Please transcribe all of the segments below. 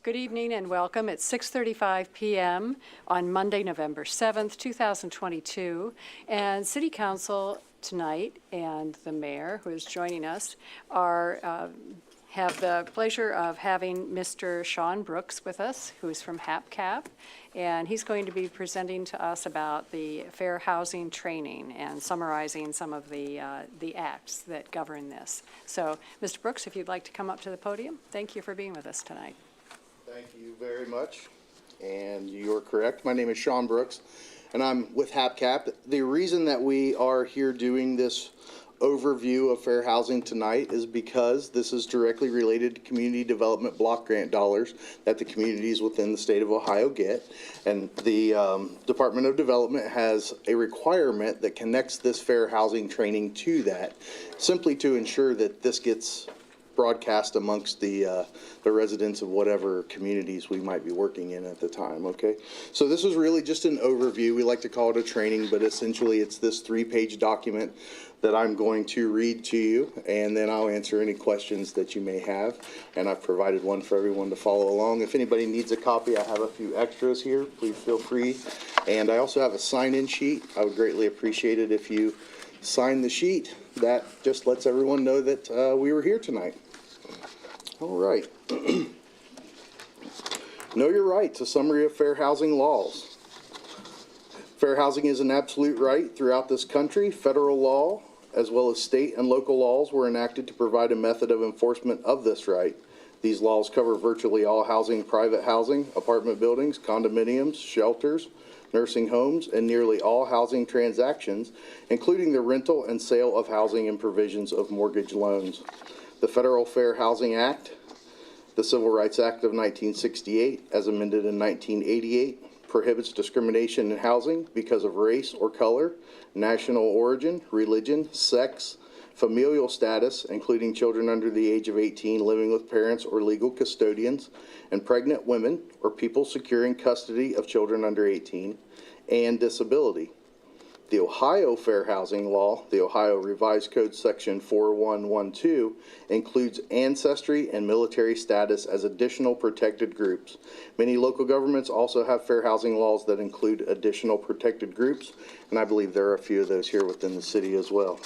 Good evening and welcome. It's 6:35 p.m. on Monday, November 7th, 2022. And City Council tonight and the mayor, who is joining us, have the pleasure of having Mr. Sean Brooks with us, who is from HAPCAP. And he's going to be presenting to us about the fair housing training and summarizing some of the acts that govern this. So, Mr. Brooks, if you'd like to come up to the podium, thank you for being with us tonight. Thank you very much, and you're correct. My name is Sean Brooks, and I'm with HAPCAP. The reason that we are here doing this overview of fair housing tonight is because this is directly related to community development block grant dollars that the communities within the state of Ohio get. And the Department of Development has a requirement that connects this fair housing training to that, simply to ensure that this gets broadcast amongst the residents of whatever communities we might be working in at the time. Okay, so this is really just an overview. We like to call it a training, but essentially it's this 3-page document that I'm going to read to you, and then I'll answer any questions that you may have. And I've provided one for everyone to follow along. If anybody needs a copy, I have a few extras here. Please feel free. And I also have a sign-in sheet. I would greatly appreciate it if you sign the sheet. That just lets everyone know that we were here tonight. All right. Know your rights, a summary of fair housing laws. Fair housing is an absolute right throughout this country. Federal law, as well as state and local laws, were enacted to provide a method of enforcement of this right. These laws cover virtually all housing, private housing, apartment buildings, condominiums, shelters, nursing homes, and nearly all housing transactions, including the rental and sale of housing and provisions of mortgage loans. The Federal Fair Housing Act, the Civil Rights Act of 1968, as amended in 1988, prohibits discrimination in housing because of race or color, national origin, religion, sex, familial status, including children under the age of 18 living with parents or legal custodians, and pregnant women or people securing custody of children under 18, and disability. The Ohio Fair Housing Law, the Ohio Revised Code Section 4112, includes ancestry and military status as additional protected groups. Many local governments also have fair housing laws that include additional protected groups, and I believe there are a few of those here within the city as well.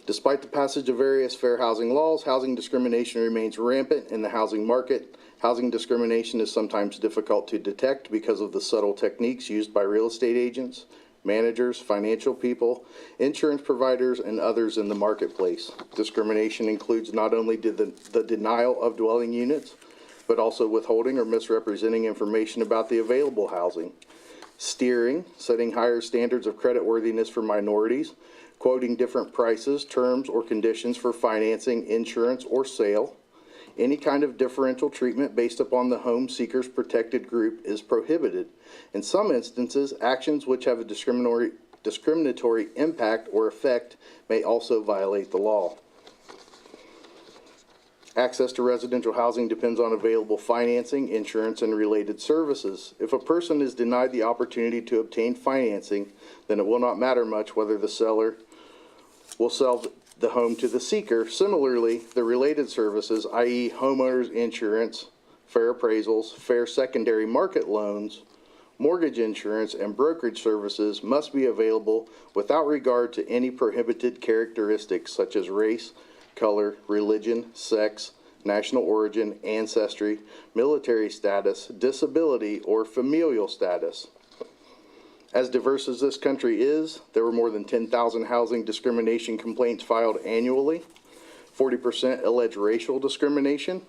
Despite the passage of various fair housing laws, housing discrimination remains rampant in the housing market. Housing discrimination is sometimes difficult to detect because of the subtle techniques used by real estate agents, managers, financial people, insurance providers, and others in the marketplace. Discrimination includes not only the denial of dwelling units, but also withholding or misrepresenting information about the available housing, steering, setting higher standards of creditworthiness for minorities, quoting different prices, terms, or conditions for financing, insurance, or sale. Any kind of differential treatment based upon the home seeker's protected group is prohibited. In some instances, actions which have a discriminatory impact or effect may also violate the law. Access to residential housing depends on available financing, insurance, and related services. If a person is denied the opportunity to obtain financing, then it will not matter much whether the seller will sell the home to the seeker. Similarly, the related services, i.e. homeowners insurance, fair appraisals, fair secondary market loans, mortgage insurance, and brokerage services must be available without regard to any prohibited characteristics such as race, color, religion, sex, national origin, ancestry, military status, disability, or familial status. As diverse as this country is, there were more than 10,000 housing discrimination complaints filed annually. 40% allege racial discrimination,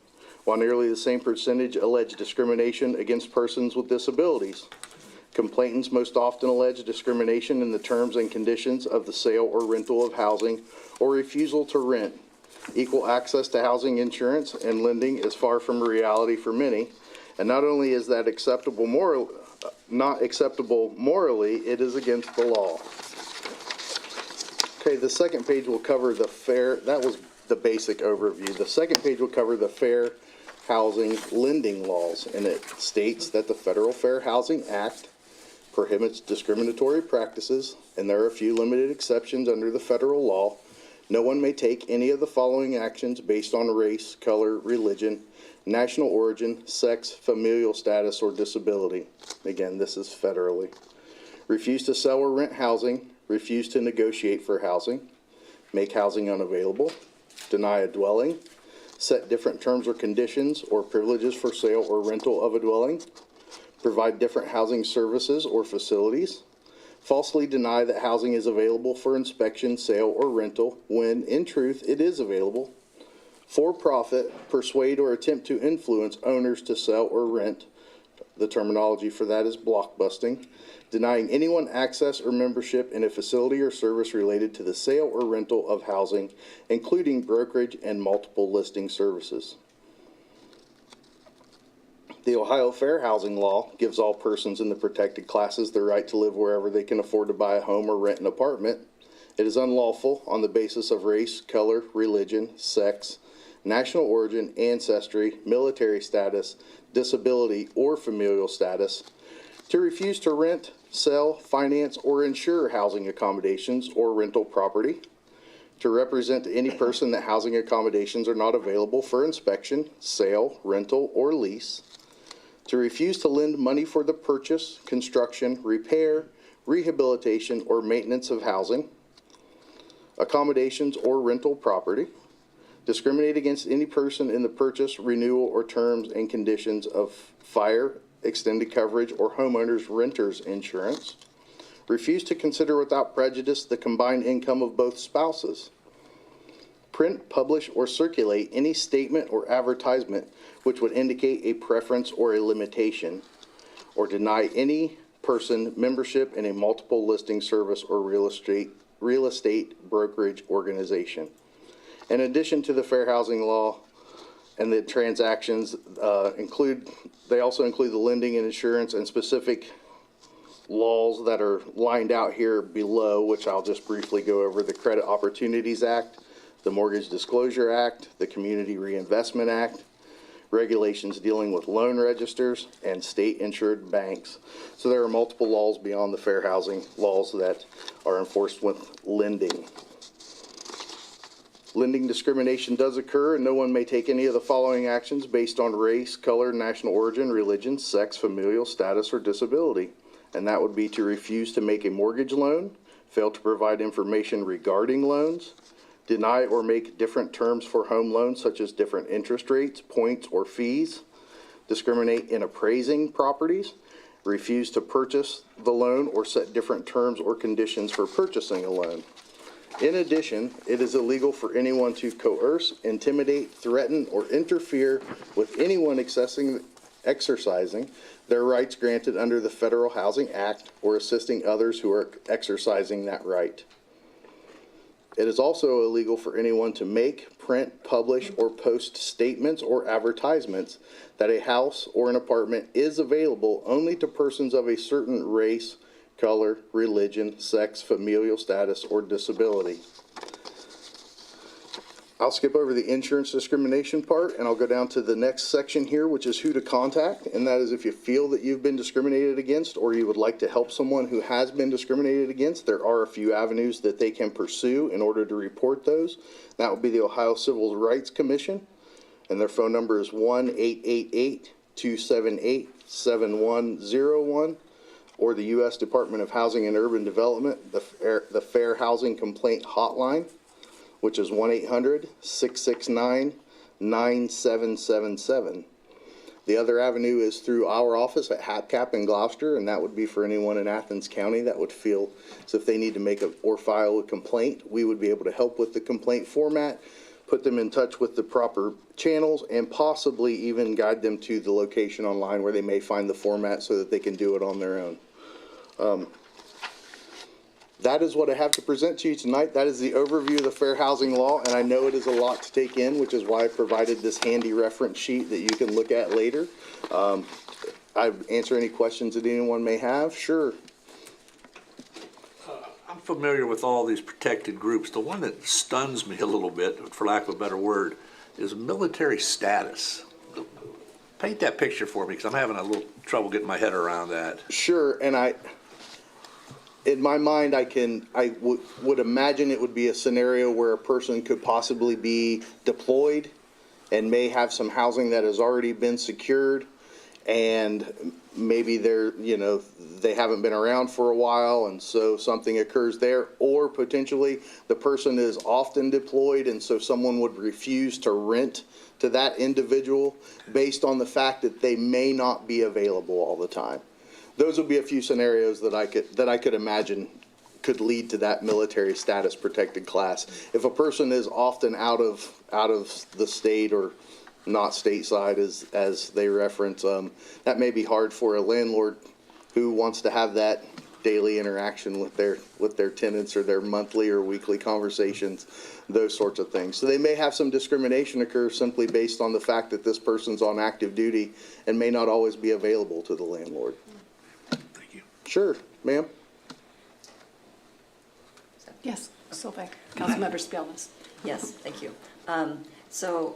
while nearly the same percentage allege discrimination against persons with disabilities. Complainants most often allege discrimination in the terms and conditions of the sale or rental of housing or refusal to rent. Equal access to housing insurance and lending is far from a reality for many, and not only is that not acceptable morally, it is against the law. Okay, the second page will cover that was the basic overview. The second page will cover the fair housing lending laws, and it states that the Federal Fair Housing Act prohibits discriminatory practices, and there are a few limited exceptions under the federal law. No one may take any of the following actions based on race, color, religion, national origin, sex, familial status, or disability. Again, this is federally. Refuse to sell or rent housing, refuse to negotiate for housing, make housing unavailable, deny a dwelling, set different terms or conditions or privileges for sale or rental of a dwelling, provide different housing services or facilities, falsely deny that housing is available for inspection, sale, or rental when, in truth, it is available, for profit, persuade or attempt to influence owners to sell or rent. The terminology for that is blockbusting. Denying anyone access or membership in a facility or service related to the sale or rental of housing, including brokerage and multiple listing services. The Ohio Fair Housing Law gives all persons in the protected classes the right to live wherever they can afford to buy a home or rent an apartment. It is unlawful on the basis of race, color, religion, sex, national origin, ancestry, military status, disability, or familial status to refuse to rent, sell, finance, or insure housing accommodations or rental property, to represent to any person that housing accommodations are not available for inspection, sale, rental, or lease, to refuse to lend money for the purchase, construction, repair, rehabilitation, or maintenance of housing, accommodations, or rental property, discriminate against any person in the purchase, renewal, or terms and conditions of fire, extended coverage, or homeowners renters insurance, refuse to consider without prejudice the combined income of both spouses, print, publish, or circulate any statement or advertisement which would indicate a preference or a limitation, or deny any person membership in a multiple listing service or real estate brokerage organization. In addition to the fair housing law and the transactions they also include the lending and insurance and specific laws that are lined out here below, which I'll just briefly go over: the Credit Opportunities Act, the Mortgage Disclosure Act, the Community Reinvestment Act, regulations dealing with loan registers, and state-insured banks. So there are multiple laws beyond the fair housing laws that are enforced with lending. Lending discrimination does occur, and no one may take any of the following actions based on race, color, national origin, religion, sex, familial status, or disability. And that would be to refuse to make a mortgage loan, fail to provide information regarding loans, deny or make different terms for home loans, such as different interest rates, points, or fees, discriminate in appraising properties, refuse to purchase the loan or set different terms or conditions for purchasing a loan. In addition, it is illegal for anyone to coerce, intimidate, threaten, or interfere with anyone exercising their rights granted under the Federal Housing Act or assisting others who are exercising that right. It is also illegal for anyone to make, print, publish, or post statements or advertisements that a house or an apartment is available only to persons of a certain race, color, religion, sex, familial status, or disability. I'll skip over the insurance discrimination part and I'll go down to the next section here, which is who to contact. And that is if you feel that you've been discriminated against or you would like to help someone who has been discriminated against, there are a few avenues that they can pursue in order to report those. That would be the Ohio Civil Rights Commission, and their phone number is 1-888-278-7101, or the U.S. Department of Housing and Urban Development, the Fair Housing Complaint Hotline, which is 1-800-669-9777. The other avenue is through our office at HAPCAP in Gloucester, and that would be for anyone in Athens County that would feel as if they need to make or file a complaint. We would be able to help with the complaint format, put them in touch with the proper channels, and possibly even guide them to the location online where they may find the format so that they can do it on their own. That is what I have to present to you tonight. That is the overview of the fair housing law, and I know it is a lot to take in, which is why I provided this handy reference sheet that you can look at later. I answer any questions that anyone may have. Sure. I'm familiar with all these protected groups. The one that stuns me a little bit, for lack of a better word, is military status. Paint that picture for me, because I'm having a little trouble getting my head around that. Sure, and in my mind, I would imagine it would be a scenario where a person could possibly be deployed and may have some housing that has already been secured, and maybe they're, they haven't been around for a while, and so something occurs there, or potentially the person is often deployed, and so someone would refuse to rent to that individual based on the fact that they may not be available all the time. Those would be a few scenarios that I could imagine could lead to that military status protected class. If a person is often out of the state or not stateside, as they reference, that may be hard for a landlord who wants to have that daily interaction with their tenants, or their monthly or weekly conversations, those sorts of things. So they may have some discrimination occur simply based on the fact that this person's on active duty and may not always be available to the landlord. Thank you. Sure, ma'am. Yes, Solveig. Councilmember Spielness. Yes, thank you. So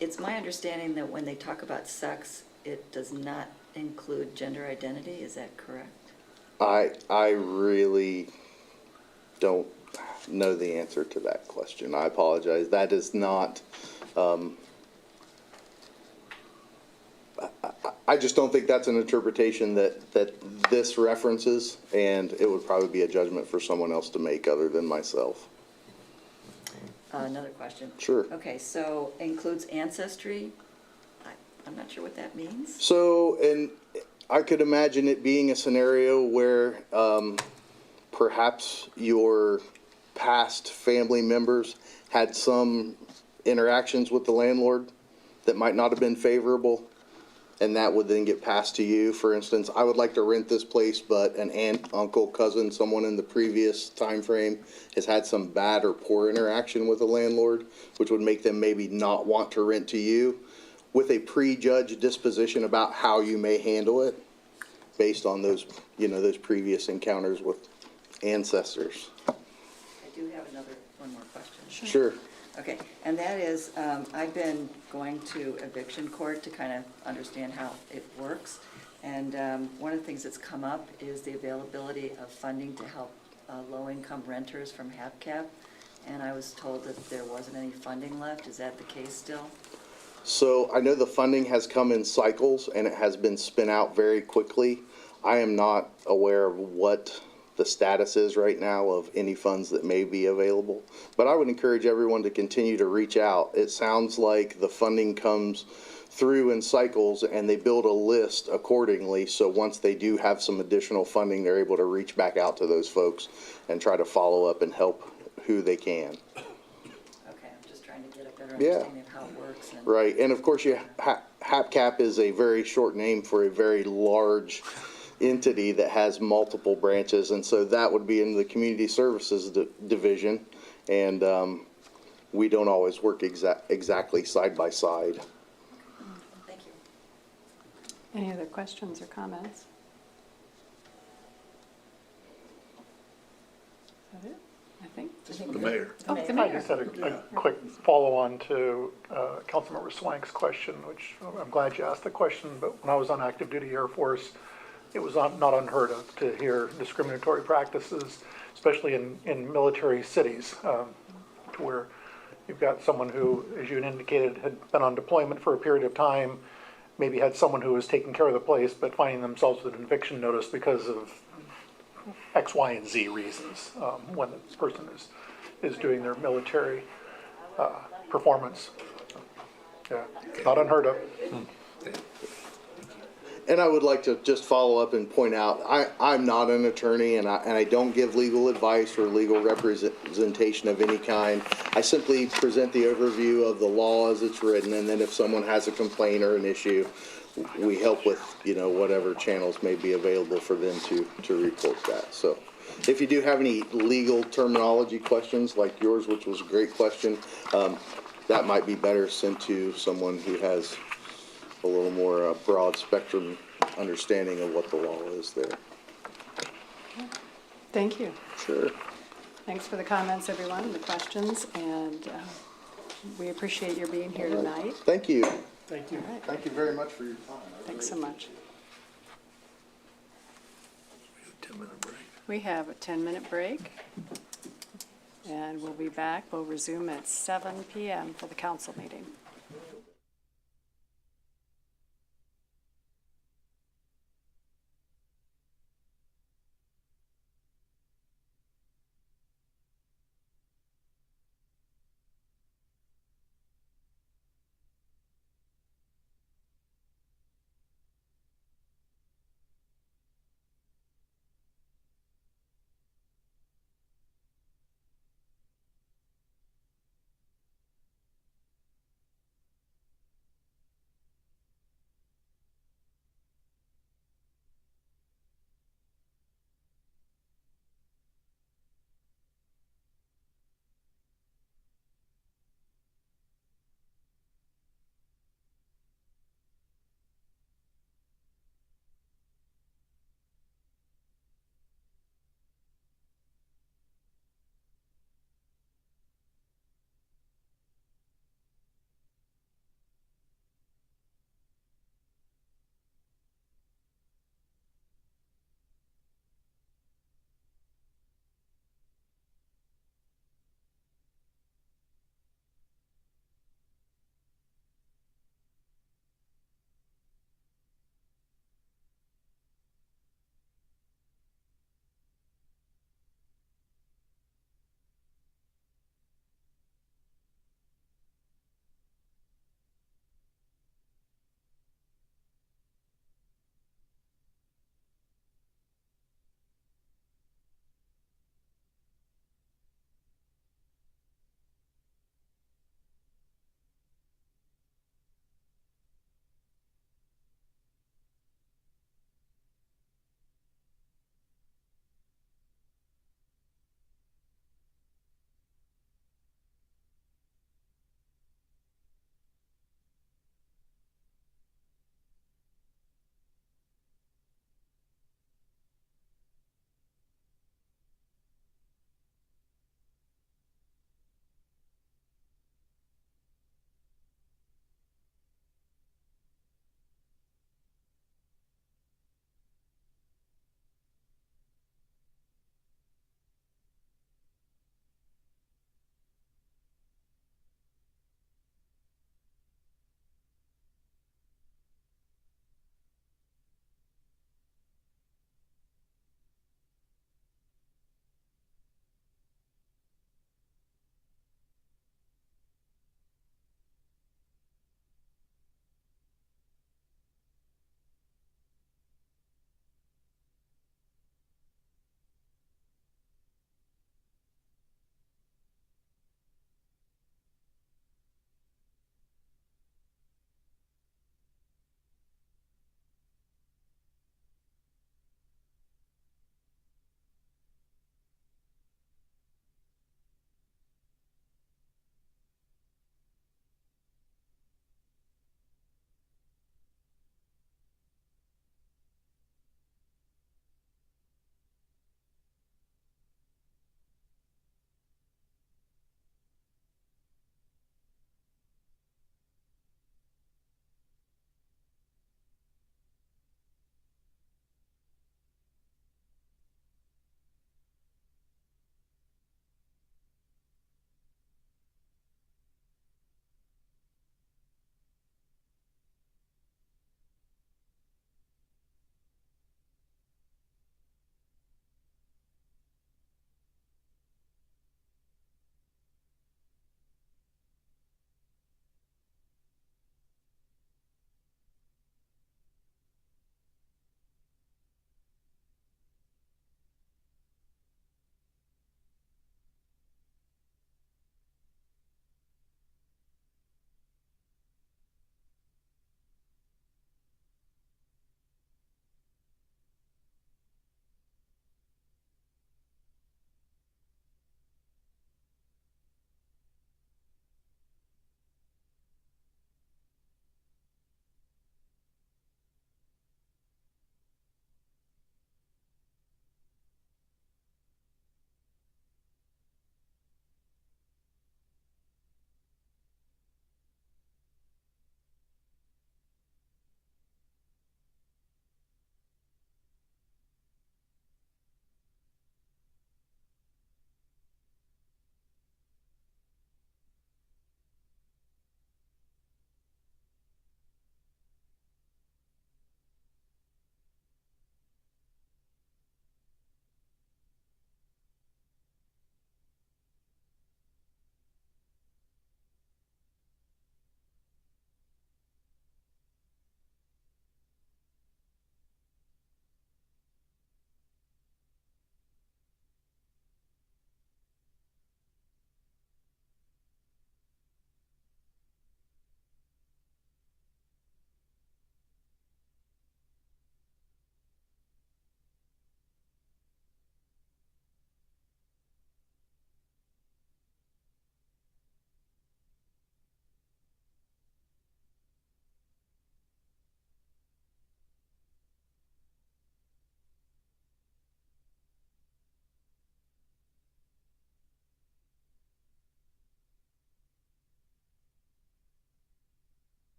it's my understanding that when they talk about sex, it does not include gender identity, is that correct? I really don't know the answer to that question. I apologize. That is not, I just don't think that's an interpretation that this references, and it would probably be a judgment for someone else to make other than myself. Another question. Sure. Okay, so includes ancestry? I'm not sure what that means. So, and I could imagine it being a scenario where perhaps your past family members had some interactions with the landlord that might not have been favorable, and that would then get passed to you. For instance, I would like to rent this place, but an aunt, uncle, cousin, someone in the previous time frame has had some bad or poor interaction with the landlord, which would make them maybe not want to rent to you, with a prejudged disposition about how you may handle it based on those, those previous encounters with ancestors. I do have one more question. Sure. Okay, and that is, I've been going to eviction court to kind of understand how it works. And one of the things that's come up is the availability of funding to help low-income renters from HAPCAP. And I was told that there wasn't any funding left. Is that the case still? So I know the funding has come in cycles and it has been spent out very quickly. I am not aware of what the status is right now of any funds that may be available, but I would encourage everyone to continue to reach out. It sounds like the funding comes through in cycles and they build a list accordingly, so once they do have some additional funding, they're able to reach back out to those folks and try to follow up and help who they can. Okay, I'm just trying to get a better understanding of how it works. And Right, and of course, HAPCAP is a very short name for a very large entity that has multiple branches, and so that would be in the Community Services Division, and we don't always work exactly side by side. Thank you. Any other questions or comments? Is that it? I think. The mayor. Oh, the I mayor. just had a quick follow-on to Councilmember Swank's question, which I'm glad you asked the question, but when I was on active duty Air Force, it was not unheard of to hear discriminatory practices, especially in military cities, to where you've got someone who, as you indicated, had been on deployment for a period of time, maybe had someone who was taking care of the place, but finding themselves with an eviction notice because of X, Y, and Z reasons when the person is doing their military performance. Yeah, not unheard of. And I would like to just follow up and point out, I'm not an attorney, and I don't give legal advice or legal representation of any kind. I simply present the overview of the law as it's written, and then if someone has a complaint or an issue, we help with, whatever channels may be available for them to report that. So if you do have any legal terminology questions like yours, which was a great question, that might be better sent to someone who has a little more broad spectrum understanding of what the law is there. Thank you. Sure. Thanks for the comments, everyone, and the questions, and we appreciate your being here tonight. Thank you. Thank you. All right. Thank you very much for your time. Thanks so much. 10-minute break. We have a 10-minute break, and we'll be back. We'll resume at 7 p.m. for the council meeting.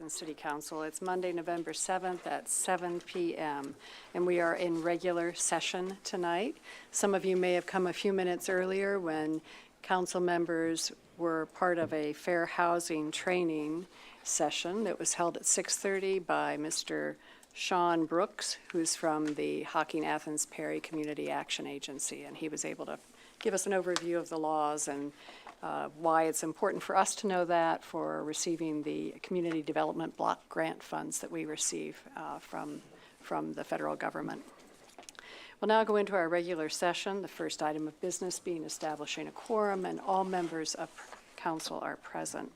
Athens City Council. It's Monday, November 7th at 7 p.m. And we are in regular session tonight. Some of you may have come a few minutes earlier when council members were part of a fair housing training session that was held at 6:30 by Mr. Sean Brooks, who's from the Hocking Athens Perry Community Action Agency, and he was able to give us an overview of the laws and why it's important for us to know that for receiving the Community Development Block Grant funds that we receive from the federal government. We'll now go into our regular session, the first item of business being establishing a quorum, and all members of council are present.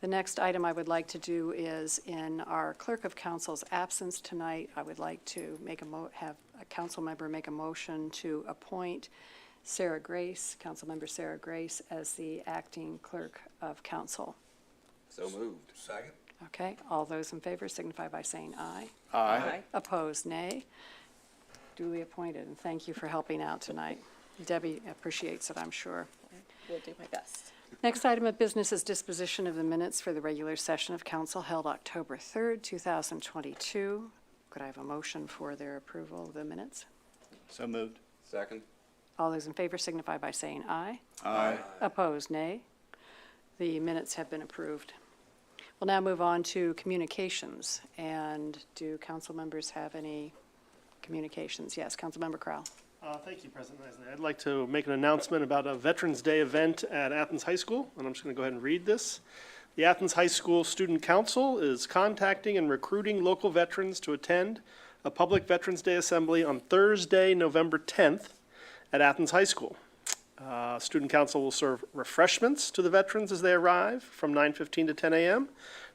The next item I would like to do is, in our clerk of council's absence tonight, I would like to have a council member make a motion to appoint Sarah Grace, Councilmember Sarah Grace, as the acting clerk of council. So moved. Second? Okay, all those in favor signify by saying aye. Aye. Opposed, nay. Duly appointed, and thank you for helping out tonight. Debbie appreciates it, I'm sure. Will do my best. Next item of business is disposition of the minutes for the regular session of council held October 3rd, 2022. Could I have a motion for their approval of the minutes? So moved. Second. All those in favor signify by saying aye. Aye. Opposed, nay. The minutes have been approved. We'll now move on to communications. And do council members have any communications? Yes, Councilmember Crowell. Thank you, President Isley. I'd like to make an announcement about a Veterans Day event at Athens High School, and I'm just going to go ahead and read this. The Athens High School Student Council is contacting and recruiting local veterans to attend a public Veterans Day assembly on Thursday, November 10th at Athens High School. Student Council will serve refreshments to the veterans as they arrive from 9:15 to 10 a.m.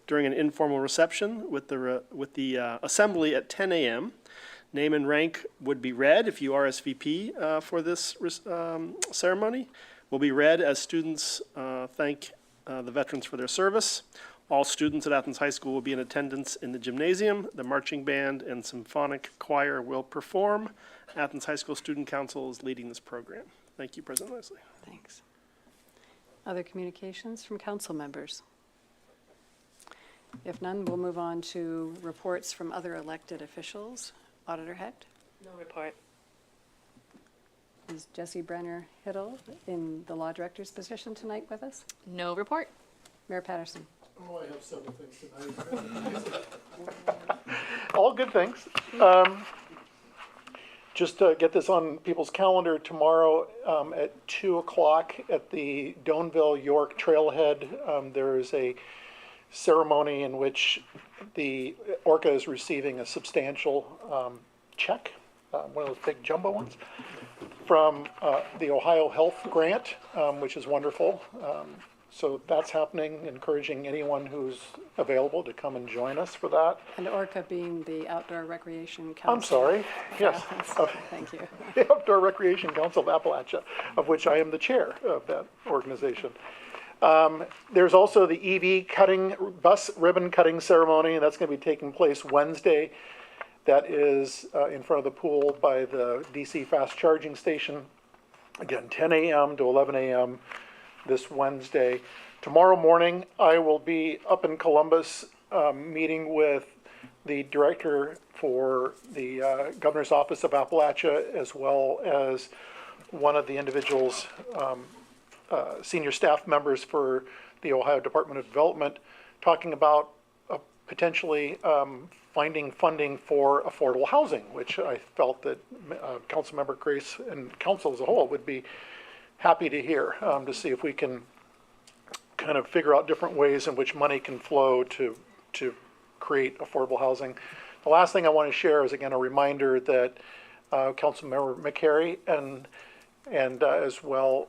during an informal reception with the assembly at 10 a.m. Name and rank would be read if you RSVP for this ceremony. Will be read as students thank the veterans for their service. All students at Athens High School will be in attendance in the gymnasium. The marching band and symphonic choir will perform. Athens High School Student Council is leading this program. Thank you, President Leslie. Thanks. Other communications from council members? If none, we'll move on to reports from other elected officials. Auditor Hecht? No report. Is Jesse Brenner Hiddle in the law director's position tonight with us? No report. Mayor Patterson? Oh, I have several things tonight. All good things. Just to get this on people's calendar, tomorrow at 2 o'clock at the Doneville York Trailhead, there is a ceremony in which the Orca is receiving a substantial check, one of those big jumbo ones, from the Ohio Health Grant, which is wonderful. So that's happening, encouraging anyone who's available to come and join us for that. And ORCA being the Outdoor Recreation Council. I'm sorry, yes, Thank you. the Outdoor Recreation Council of Appalachia, of which I am the chair of that organization. There's also the EV bus ribbon cutting ceremony, and that's going to be taking place Wednesday. That is in front of the pool by the DC fast charging station. Again, 10 a.m. to 11 a.m. this Wednesday. Tomorrow morning, I will be up in Columbus meeting with the director for the Governor's Office of Appalachia, as well as one of the individuals, senior staff members for the Ohio Department of Development, talking about potentially finding funding for affordable housing, which I felt that Councilmember Grace and council as a whole would be happy to hear, to see if we can kind of figure out different ways in which money can flow to create affordable housing. The last thing I want to share is, again, a reminder that Councilmember McCary and as well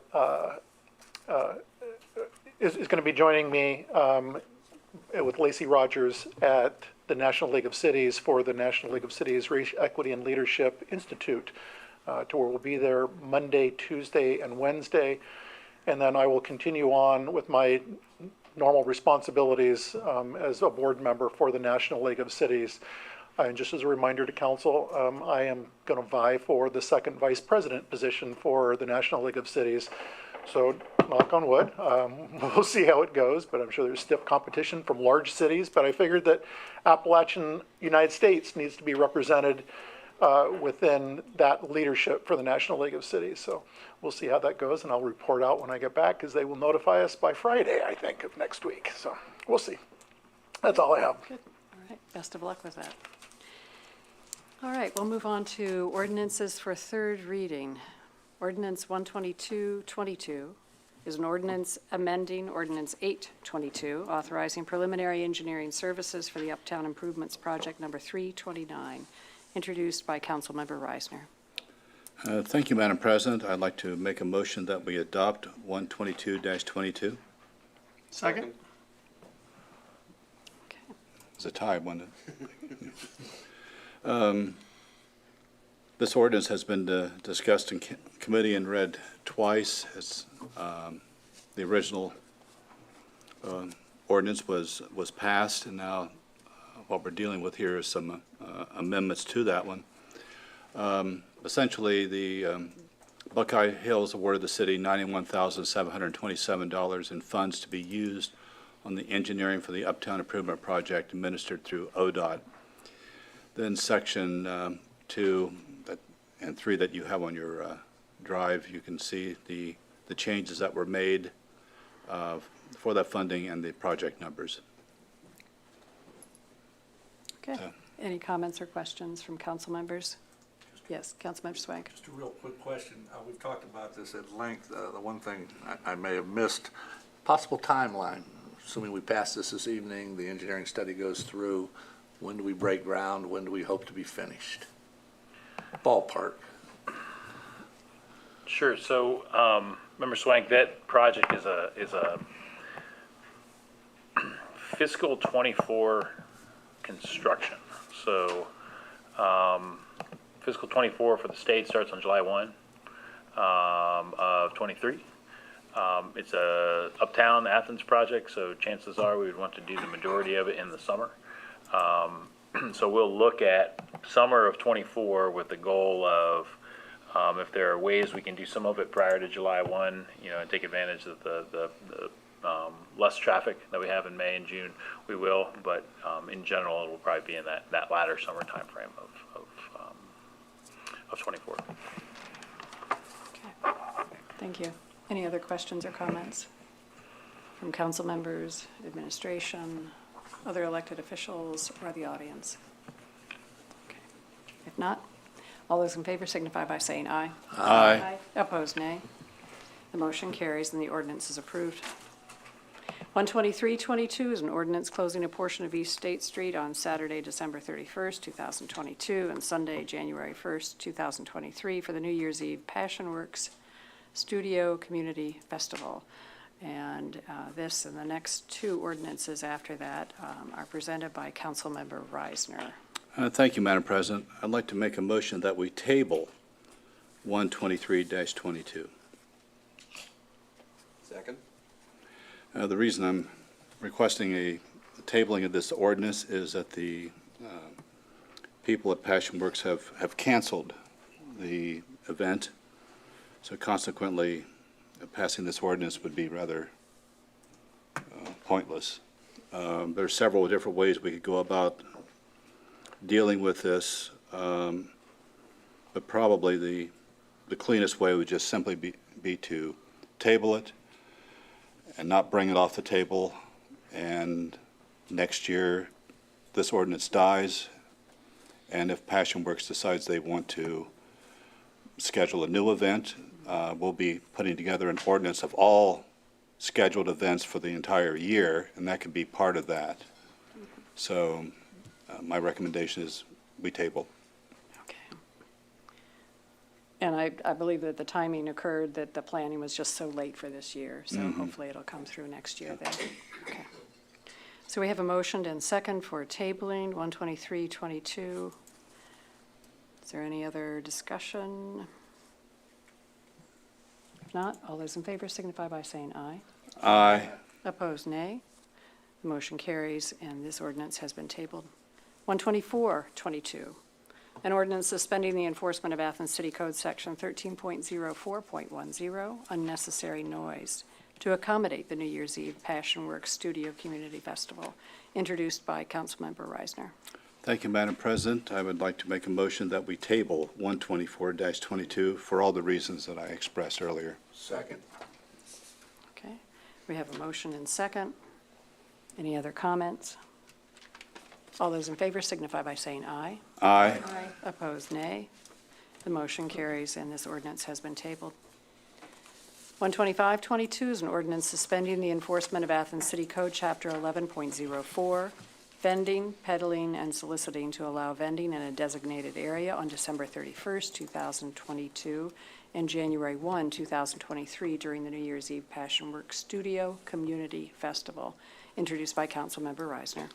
is going to be joining me with Lacey Rogers at the National League of Cities for the National League of Cities Race Equity and Leadership Institute, to where we'll be there Monday, Tuesday, and Wednesday. And then I will continue on with my normal responsibilities as a board member for the National League of Cities. And just as a reminder to council, I am going to vie for the second vice president position for the National League of Cities. So knock on wood, we'll see how it goes, but I'm sure there's stiff competition from large cities. But I figured that Appalachian United States needs to be represented within that leadership for the National League of Cities. So we'll see how that goes, and I'll report out when I get back, because they will notify us by Friday, I think, of next week. So we'll see. That's all I have. Good. All right, best of luck with that. All right, we'll move on to ordinances for third reading. Ordinance 12222 is an ordinance amending Ordinance 822, authorizing preliminary engineering services for the Uptown Improvements Project number 329, introduced by Councilmember Reisner. Thank you, Madam President. I'd like to make a motion that we adopt 122-22. Second? Okay. It's a tie, wasn't it? This ordinance has been discussed in committee and read twice. It's, the original ordinance was passed, and now what we're dealing with here is some amendments to that one. Essentially, the Buckeye Hills awarded the city $91,727 in funds to be used on the engineering for the Uptown Improvement Project administered through ODOT. Then Section 2 and 3 that you have on your drive, you can see the changes that were made for that funding and the project numbers. Okay. Any comments or questions from council members? Yes, Councilmember Swank. Just a real quick question. We've talked about this at length. The one thing I may have missed, possible timeline. Assuming we pass this evening, the engineering study goes through, when do we break ground? When do we hope to be finished? Ballpark. Sure. So, Member Swank, that project is a fiscal 24 construction. So, fiscal 24 for the state starts on July 1 of 23. It's a Uptown Athens project, so chances are we would want to do the majority of it in the summer. So we'll look at summer of 24 with the goal of if there are ways we can do some of it prior to July 1, and take advantage of the less traffic that we have in May and June, we will. But in general, it will probably be in that latter summer time frame of 24. Okay. Thank you. Any other questions or comments from council members, administration, other elected officials, or the audience? Okay. If not, all those in favor signify by saying aye. Aye. Opposed, nay. The motion carries and the ordinance is approved. 12322 is an ordinance closing a portion of East State Street on Saturday, December 31st, 2022, and Sunday, January 1st, 2023, for the New Year's Eve Passion Works Studio Community Festival. And this and the next two ordinances after that are presented by Councilmember Reisner. Thank you, Madam President. I'd like to make a motion that we table 123-22. Second? The reason I'm requesting a tabling of this ordinance is that the people at Passion Works have canceled the event. So consequently, passing this ordinance would be rather pointless. There are several different ways we could go about dealing with this, but probably the cleanest way would just simply be to table it and not bring it off the table, and next year this ordinance dies, and if Passion Works decides they want to schedule a new event, we'll be putting together an ordinance of all scheduled events for the entire year, and that could be part of that. So my recommendation is we table. Okay. And I believe that the timing occurred that the planning was just so late for this year, so hopefully it'll come through next year then. Okay. So we have a motion and second for tabling 12322. Is there any other discussion? If not, all those in favor signify by saying aye. Aye. Opposed, nay. The motion carries, and this ordinance has been tabled. 12422, An ordinance suspending the enforcement of Athens City Code Section 13.04.10, unnecessary noise, to accommodate the New Year's Eve Passion Works Studio Community Festival, introduced by Councilmember Reisner. Thank you, Madam President. I would like to make a motion that we table 124-22 for all the reasons that I expressed earlier. Second. Okay, we have a motion and second. Any other comments? All those in favor signify by saying aye. Aye. Opposed, nay. The motion carries, and this ordinance has been tabled. 125-22 is an ordinance suspending the enforcement of Athens City Code, Chapter 11.04, vending, peddling, and soliciting to allow vending in a designated area on December 31st, 2022, and January 1, 2023, during the New Year's Eve Passion Works Studio Community Festival, introduced by Councilmember Reisner.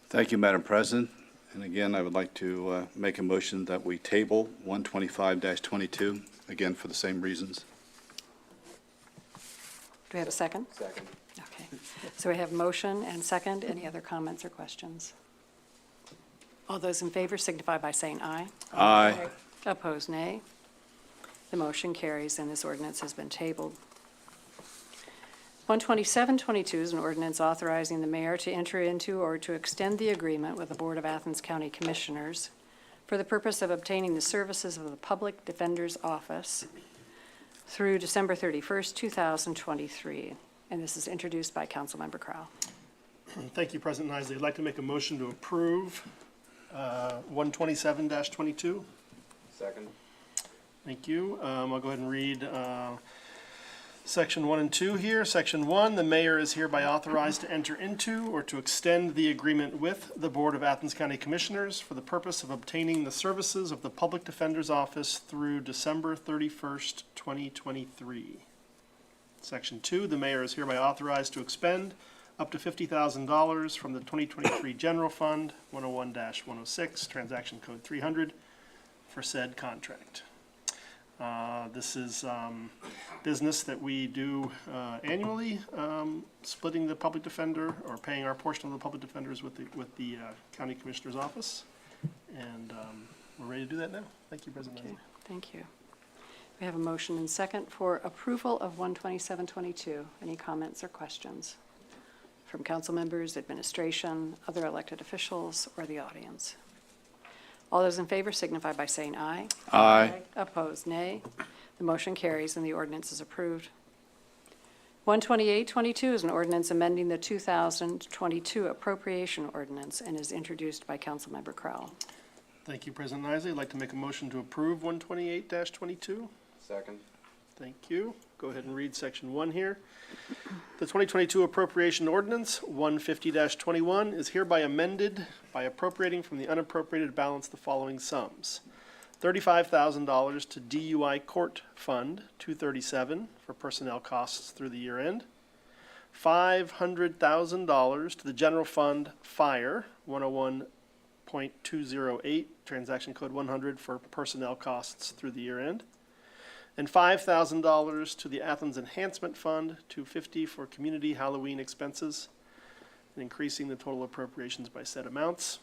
Thank you, Madam President. And again, I would like to make a motion that we table 125-22, again, for the same reasons. Do we have a second? Second. Okay, so we have motion and second. Any other comments or questions? All those in favor signify by saying aye. Aye. Opposed, nay. The motion carries, and this ordinance has been tabled. 127-22 is an ordinance authorizing the mayor to enter into or to extend the agreement with the Board of Athens County Commissioners for the purpose of obtaining the services of the Public Defender's Office through December 31st, 2023. And this is introduced by Councilmember Crowell. Thank you, President Isley. I'd like to make a motion to approve 127-22. Second. Thank you. I'll go ahead and read Section 1 and 2 here. Section 1, the mayor is hereby authorized to enter into or to extend the agreement with the Board of Athens County Commissioners for the purpose of obtaining the services of the Public Defender's Office through December 31st, 2023. Section 2, the mayor is hereby authorized to expend up to $50,000 from the 2023 General Fund 101-106, Transaction Code 300, for said contract. This is business that we do annually, splitting the public defender or paying our portion of the public defenders with the county commissioner's office. And we're ready to do that now. Thank you, President. Okay, thank you. We have a motion and second for approval of 127-22. Any comments or questions from council members, administration, other elected officials, or the audience? All those in favor signify by saying aye. Aye. Opposed, nay. The motion carries and the ordinance is approved. 128-22 is an ordinance amending the 2022 appropriation ordinance and is introduced by Councilmember Crowell. Thank you, President Isley. I'd like to make a motion to approve 128-22. Second. Thank you. Go ahead and read Section 1 here. The 2022 appropriation ordinance, 150-21, is hereby amended by appropriating from the unappropriated balance the following sums. $35,000 to DUI Court Fund 237 for personnel costs through the year end. $500,000 to the General Fund Fire 101.208, Transaction Code 100 for personnel costs through the year end. And $5,000 to the Athens Enhancement Fund, $250 for community Halloween expenses, and increasing the total appropriations by said amounts.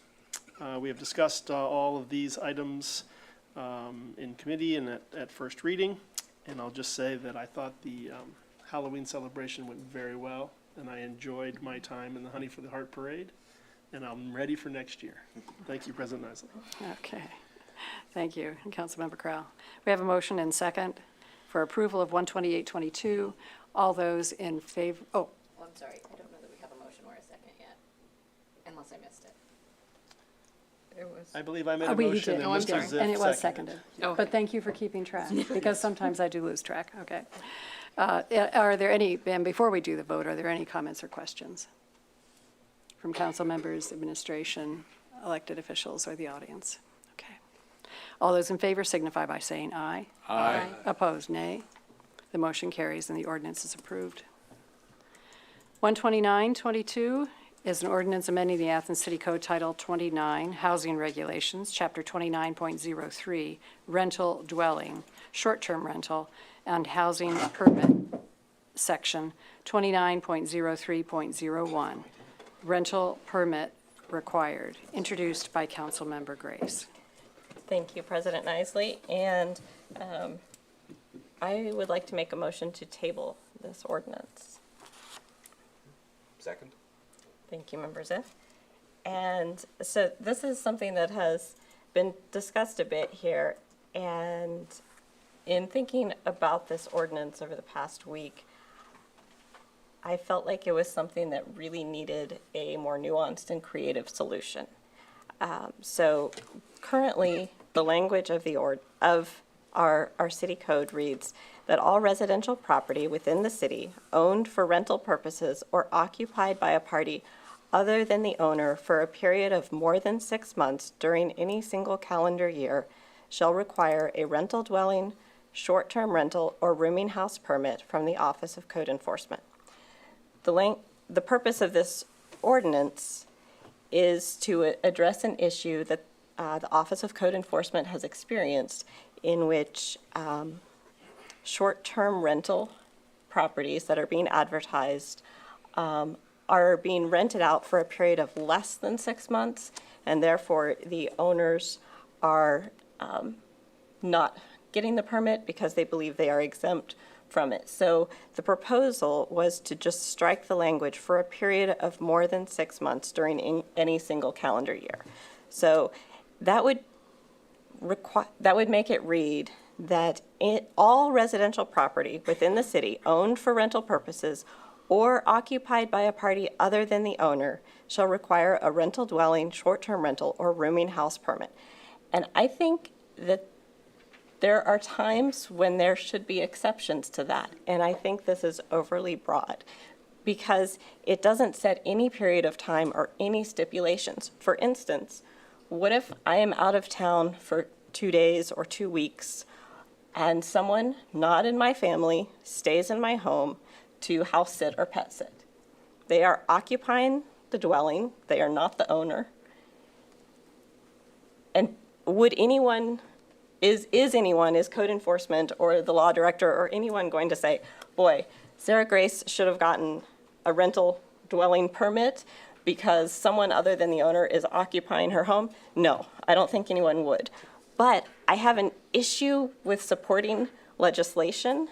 We have discussed all of these items in committee and at first reading, and I'll just say that I thought the Halloween celebration went very well, and I enjoyed my time in the Honey for the Heart Parade, and I'm ready for next year. Thank you, President Isley. Okay. Thank you, Councilmember Crowell. We have a motion and second for approval of 128-22. All those in favor, Oh, I'm sorry. I don't know that we have a motion or a second yet, unless I missed it. I believe I made a we motion did, and Mr. Ziff and it was seconded. seconded. But thank you for keeping track, because sometimes I do lose track. Okay. Are there any, and before we do the vote, are there any comments or questions from council members, administration, elected officials, or the audience? Okay. All those in favor signify by saying aye. Aye. Opposed, nay. The motion carries and the ordinance is approved. 129-22 is an ordinance amending the Athens City Code Title 29, Housing Regulations, Chapter 29.03, Rental Dwelling, Short-Term Rental, and Housing Permit, Section 29.03.01, Rental Permit Required, introduced by Councilmember Grace. Thank you, President Nisley. And I would like to make a motion to table this ordinance. Second? Thank you, Member Ziff. And so this is something that has been discussed a bit here. And in thinking about this ordinance over the past week, I felt like it was something that really needed a more nuanced and creative solution. So currently, the language of our city code reads that all residential property within the city owned for rental purposes or occupied by a party other than the owner for a period of more than 6 months during any single calendar year shall require a rental dwelling, short-term rental, or rooming house permit from the Office of Code Enforcement. The purpose of this ordinance is to address an issue that the Office of Code Enforcement has experienced, in which short-term rental properties that are being advertised are being rented out for a period of less than 6 months, and therefore the owners are not getting the permit because they believe they are exempt from it. So the proposal was to just strike the language for a period of more than 6 months during any single calendar year. So that would make it read that all residential property within the city owned for rental purposes or occupied by a party other than the owner shall require a rental dwelling, short-term rental, or rooming house permit. And I think that there are times when there should be exceptions to that, and I think this is overly broad because it doesn't set any period of time or any stipulations. For instance, what if I am out of town for 2 days or 2 weeks and someone not in my family stays in my home to house sit or pet sit? They are occupying the dwelling, they are not the owner. And would anyone, is code enforcement or the law director or anyone going to say, boy, Sarah Grace should have gotten a rental dwelling permit because someone other than the owner is occupying her home? No, I don't think anyone would. But I have an issue with supporting legislation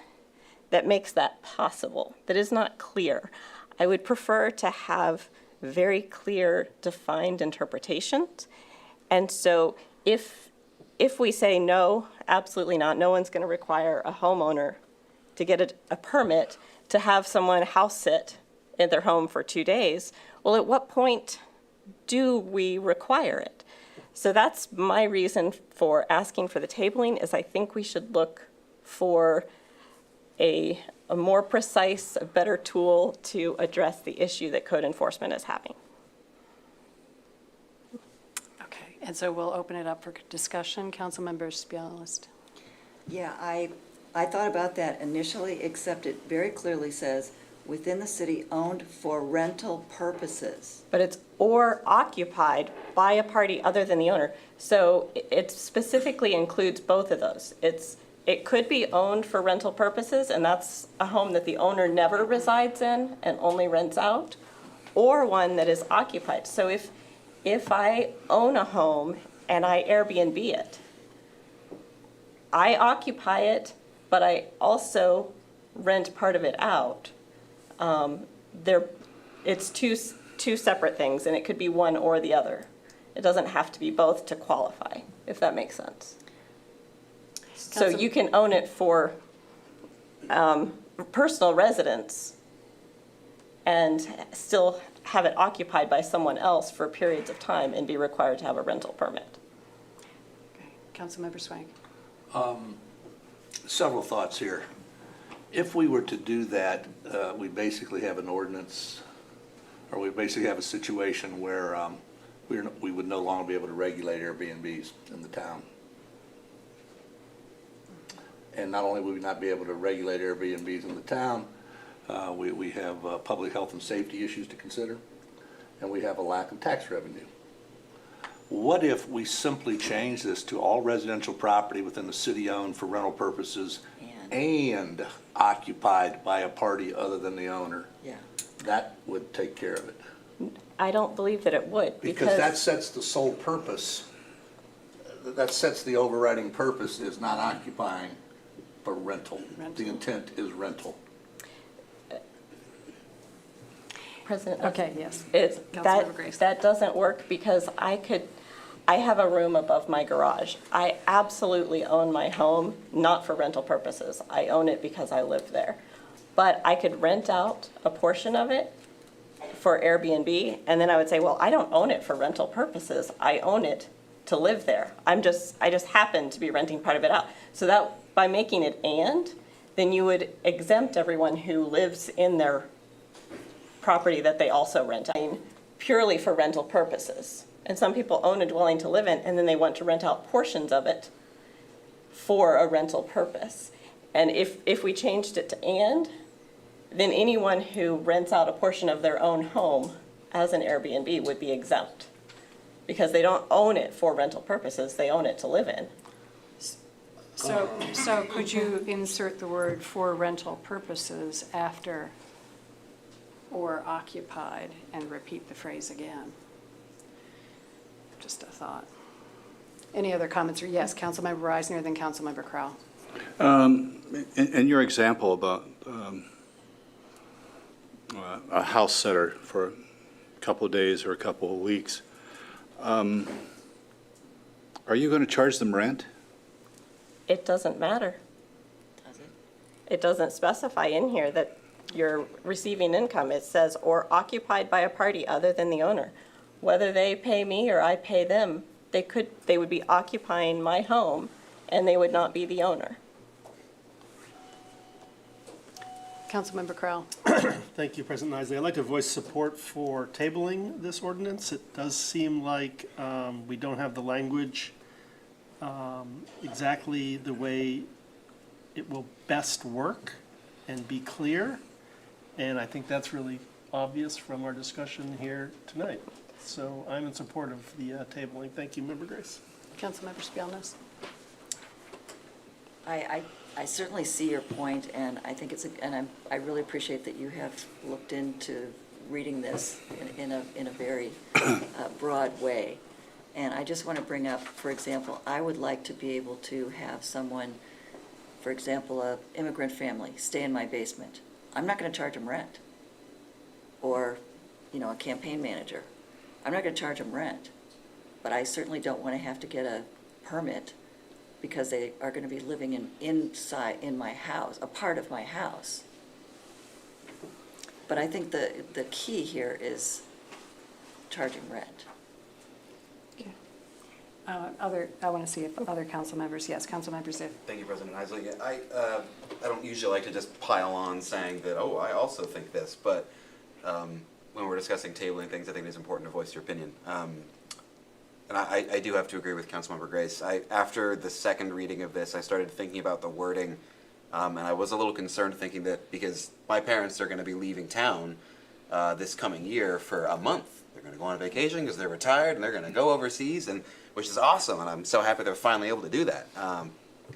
that makes that possible, that is not clear. I would prefer to have very clear, defined interpretations. And so if we say no, absolutely not, no one's going to require a homeowner to get a permit to have someone house sit in their home for 2 days, well, at what point do we require it? So that's my reason for asking for the tabling, is I think we should look for a more precise, a better tool to address the issue that code enforcement is having. Okay, and so we'll open it up for discussion. Councilmember Spialist. Yeah, I thought about that initially, except it very clearly says, within the city owned for rental purposes. But it's or occupied by a party other than the owner. So it specifically includes both of those. It could be owned for rental purposes, and that's a home that the owner never resides in and only rents out, or one that is occupied. So if I own a home and I Airbnb it, I occupy it, but I also rent part of it out. It's two separate things, and it could be one or the other. It doesn't have to be both to qualify, if that makes sense. So you can own it for personal residence and still have it occupied by someone else for periods of time and be required to have a rental permit. Okay, Councilmember Swank. Several thoughts here. If we were to do that, we basically have an ordinance, or we basically have a situation where we would no longer be able to regulate Airbnbs in the town. And not only would we not be able to regulate Airbnbs in the town, we have public health and safety issues to consider, and we have a lack of tax revenue. What if we simply change this to all residential property within the city owned for rental purposes and occupied by a party other than the owner? Yeah. That would take care of it. I don't believe that it would, Because that sets the sole purpose. that sets the overriding purpose is not occupying, but rental. The intent is rental. President? Okay, yes. That, Grace. that doesn't work because I have a room above my garage. I absolutely own my home, not for rental purposes. I own it because I live there. But I could rent out a portion of it for Airbnb, and then I would say, well, I don't own it for rental purposes. I own it to live there. I just happen to be renting part of it out. So that, by making it and, then you would exempt everyone who lives in their property that they also rent out purely for rental purposes. And some people own a dwelling to live in, and then they want to rent out portions of it for a rental purpose. And if we changed it to and, then anyone who rents out a portion of their own home as an Airbnb would be exempt. Because they don't own it for rental purposes, they own it to live in. So could you insert the word "for rental purposes" after "or occupied" and repeat the phrase again? Just a thought. Any other comments? Or yes, Councilmember Reisner, then Councilmember Crowell. In your example about a house sitter for a couple of days or a couple of weeks, are you going to charge them rent? It doesn't matter. It doesn't specify in here that you're receiving income. It says, or occupied by a party other than the owner. Whether they pay me or I pay them, they would be occupying my home and they would not be the owner. Councilmember Crowell. Thank you, President Isley. I'd like to voice support for tabling this ordinance. It does seem like we don't have the language exactly the way it will best work and be clear. And I think that's really obvious from our discussion here tonight. So I'm in support of the tabling. Thank you, Member Grace. Councilmember Spielness. I certainly see your point, and I think I really appreciate that you have looked into reading this in a very broad way. And I just want to bring up, for example, I would like to be able to have someone, for example, an immigrant family, stay in my basement. I'm not going to charge them rent. Or, a campaign manager. I'm not going to charge them rent. But I certainly don't want to have to get a permit because they are going to be living in my house, a part of my house. But I think the key here is charging rent. I want to see if other council members, yes, Councilmember Ziff. Thank you, President Isley. I don't usually like to just pile on saying that, oh, I also think this, but when we're discussing tabling things, I think it's important to voice your opinion. And I do have to agree with Councilmember Grace. After the second reading of this, I started thinking about the wording, and I was a little concerned thinking that because my parents are going to be leaving town this coming year for a month. They're going to go on vacation because they're retired, and they're going to go overseas, which is awesome, and I'm so happy they're finally able to do that.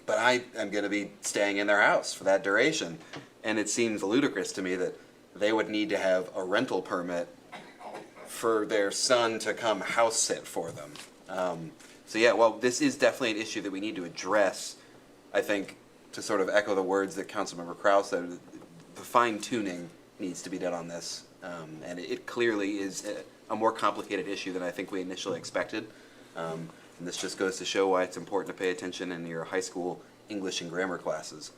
But I am going to be staying in their house for that duration, and it seems ludicrous to me that they would need to have a rental permit for their son to come house sit for them. So yeah, well, this is definitely an issue that we need to address. I think, to sort of echo the words that Councilmember Crowell said, the fine tuning needs to be done on this, and it clearly is a more complicated issue than I think we initially expected. And this just goes to show why it's important to pay attention in your high school English and grammar classes.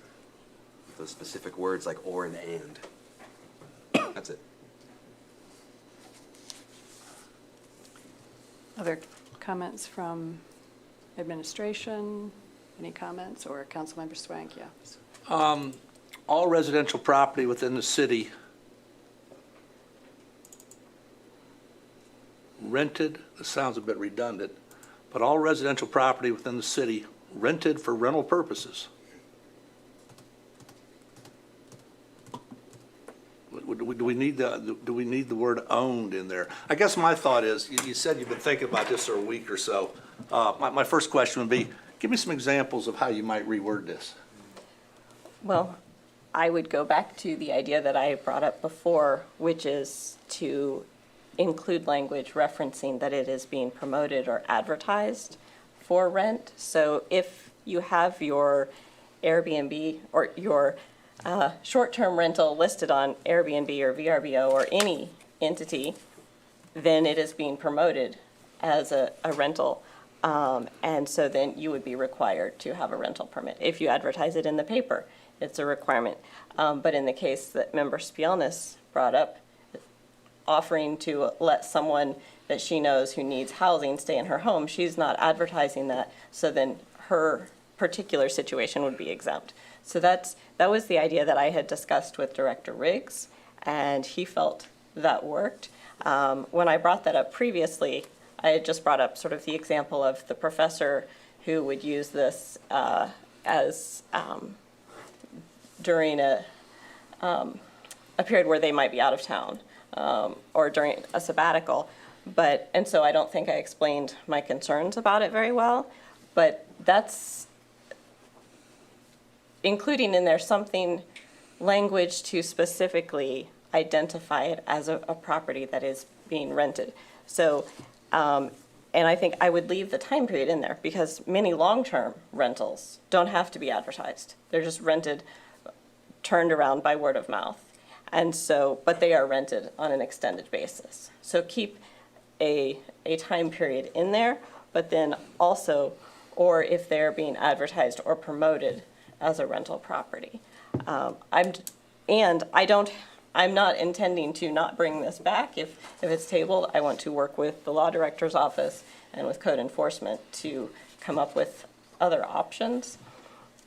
Those specific words like or and and. That's it. Other comments from administration? Any comments? Or Councilmember Swank, yes. All residential property within the city rented, this sounds a bit redundant, but all residential property within the city rented for rental purposes. Do we need the word owned in there? I guess my thought is, you said you've been thinking about this for a week or so. My first question would be, give me some examples of how you might reword this. Well, I would go back to the idea that I brought up before, which is to include language referencing that it is being promoted or advertised for rent. So if you have your Airbnb or your short-term rental listed on Airbnb or VRBO or any entity, then it is being promoted as a rental. And so then you would be required to have a rental permit. If you advertise it in the paper, it's a requirement. But in the case that Member Spielness brought up, offering to let someone that she knows who needs housing stay in her home, she's not advertising that, so then her particular situation would be exempt. So that was the idea that I had discussed with Director Riggs, and he felt that worked. When I brought that up previously, I had just brought up sort of the example of the professor who would use this as during a period where they might be out of town, or during a sabbatical. And so I don't think I explained my concerns about it very well, but that's including in there something, language to specifically identify it as a property that is being rented. So, and I think I would leave the time period in there because many long-term rentals don't have to be advertised. They're just rented, turned around by word of mouth. And so, but they are rented on an extended basis. So keep a time period in there, but then also, or if they're being advertised or promoted as a rental property. I'm not intending to not bring this back. If it's tabled, I want to work with the law director's office and with code enforcement to come up with other options.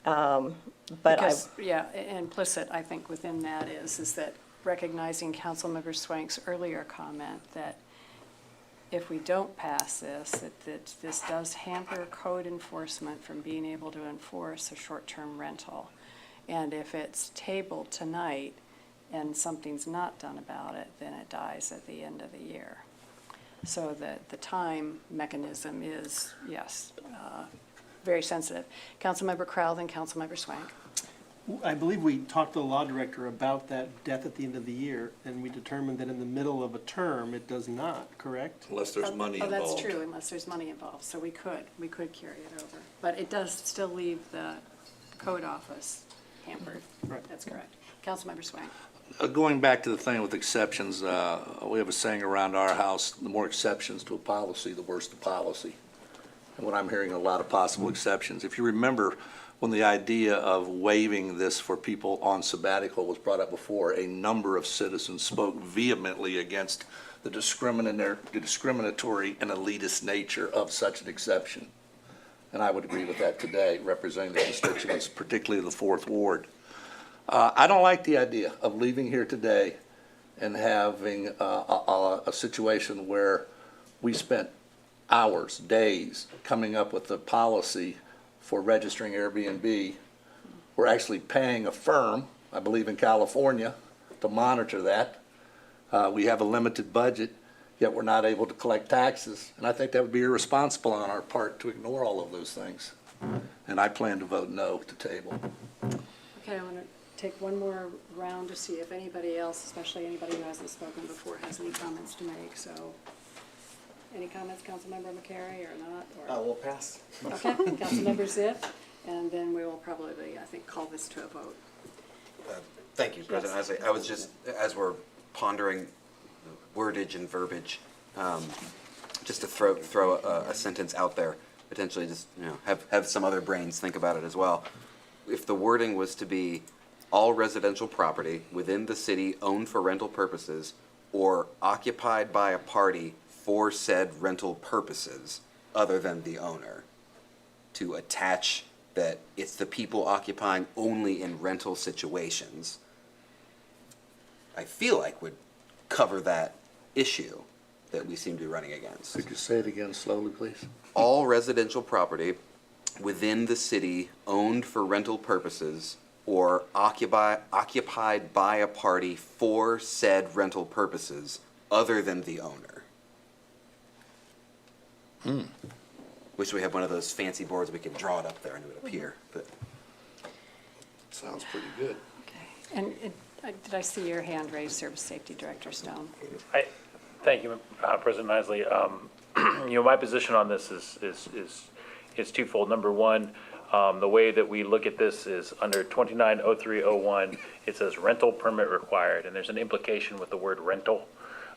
Because, yeah, implicit, I think, within that is that recognizing Councilmember Swank's earlier comment that if we don't pass this, that this does hamper code enforcement from being able to enforce a short-term rental. And if it's tabled tonight and something's not done about it, then it dies at the end of the year. So that the time mechanism is, yes, very sensitive. Councilmember Crowell and Councilmember Swank. I believe we talked to the law director about that death at the end of the year, and we determined that in the middle of a term, it does not, correct? Unless there's money Oh, involved. that's true, unless there's money involved, so we could carry it over. But it does still leave the code office hampered. Right. That's correct. Councilmember Swank. Going back to the thing with exceptions, we have a saying around our house, the more exceptions to a policy, the worse the policy. And when I'm hearing a lot of possible exceptions, if you remember when the idea of waiving this for people on sabbatical was brought up before, a number of citizens spoke vehemently against the discriminatory and elitist nature of such an exception. And I would agree with that today, representing the constituents, particularly the Fourth Ward. I don't like the idea of leaving here today and having a situation where we spent hours, days, coming up with a policy for registering Airbnb. We're actually paying a firm, I believe in California, to monitor that. We have a limited budget, yet we're not able to collect taxes. And I think that would be irresponsible on our part to ignore all of those things. And I plan to vote no to table. Okay, I want to take one more round to see if anybody else, especially anybody who hasn't spoken before, has any comments to make. So, any comments, Councilmember McCary, or not? Or? We'll pass. Okay, Councilmember Ziff, and then we will probably, I think, call this to a vote. Thank you, President Yes. Isley. I was just, as we're pondering wordage and verbiage, just to throw a sentence out there, potentially just, have some other brains think about it as well. If the wording was to be all residential property within the city owned for rental purposes or occupied by a party for said rental purposes other than the owner, to attach that it's the people occupying only in rental situations, I feel like would cover that issue that we seem to be running against. Could you say it again slowly, please? All residential property within the city owned for rental purposes or occupied by a party for said rental purposes other than the owner. Wish we had one of those fancy boards we could draw it up there and it would appear, but. Sounds pretty good. Okay. And did I see your hand raised, Service Safety Director Stone? Thank you, President Isley. My position on this is it's twofold. Number one, the way that we look at this is under 290301, it says rental permit required, and there's an implication with the word rental,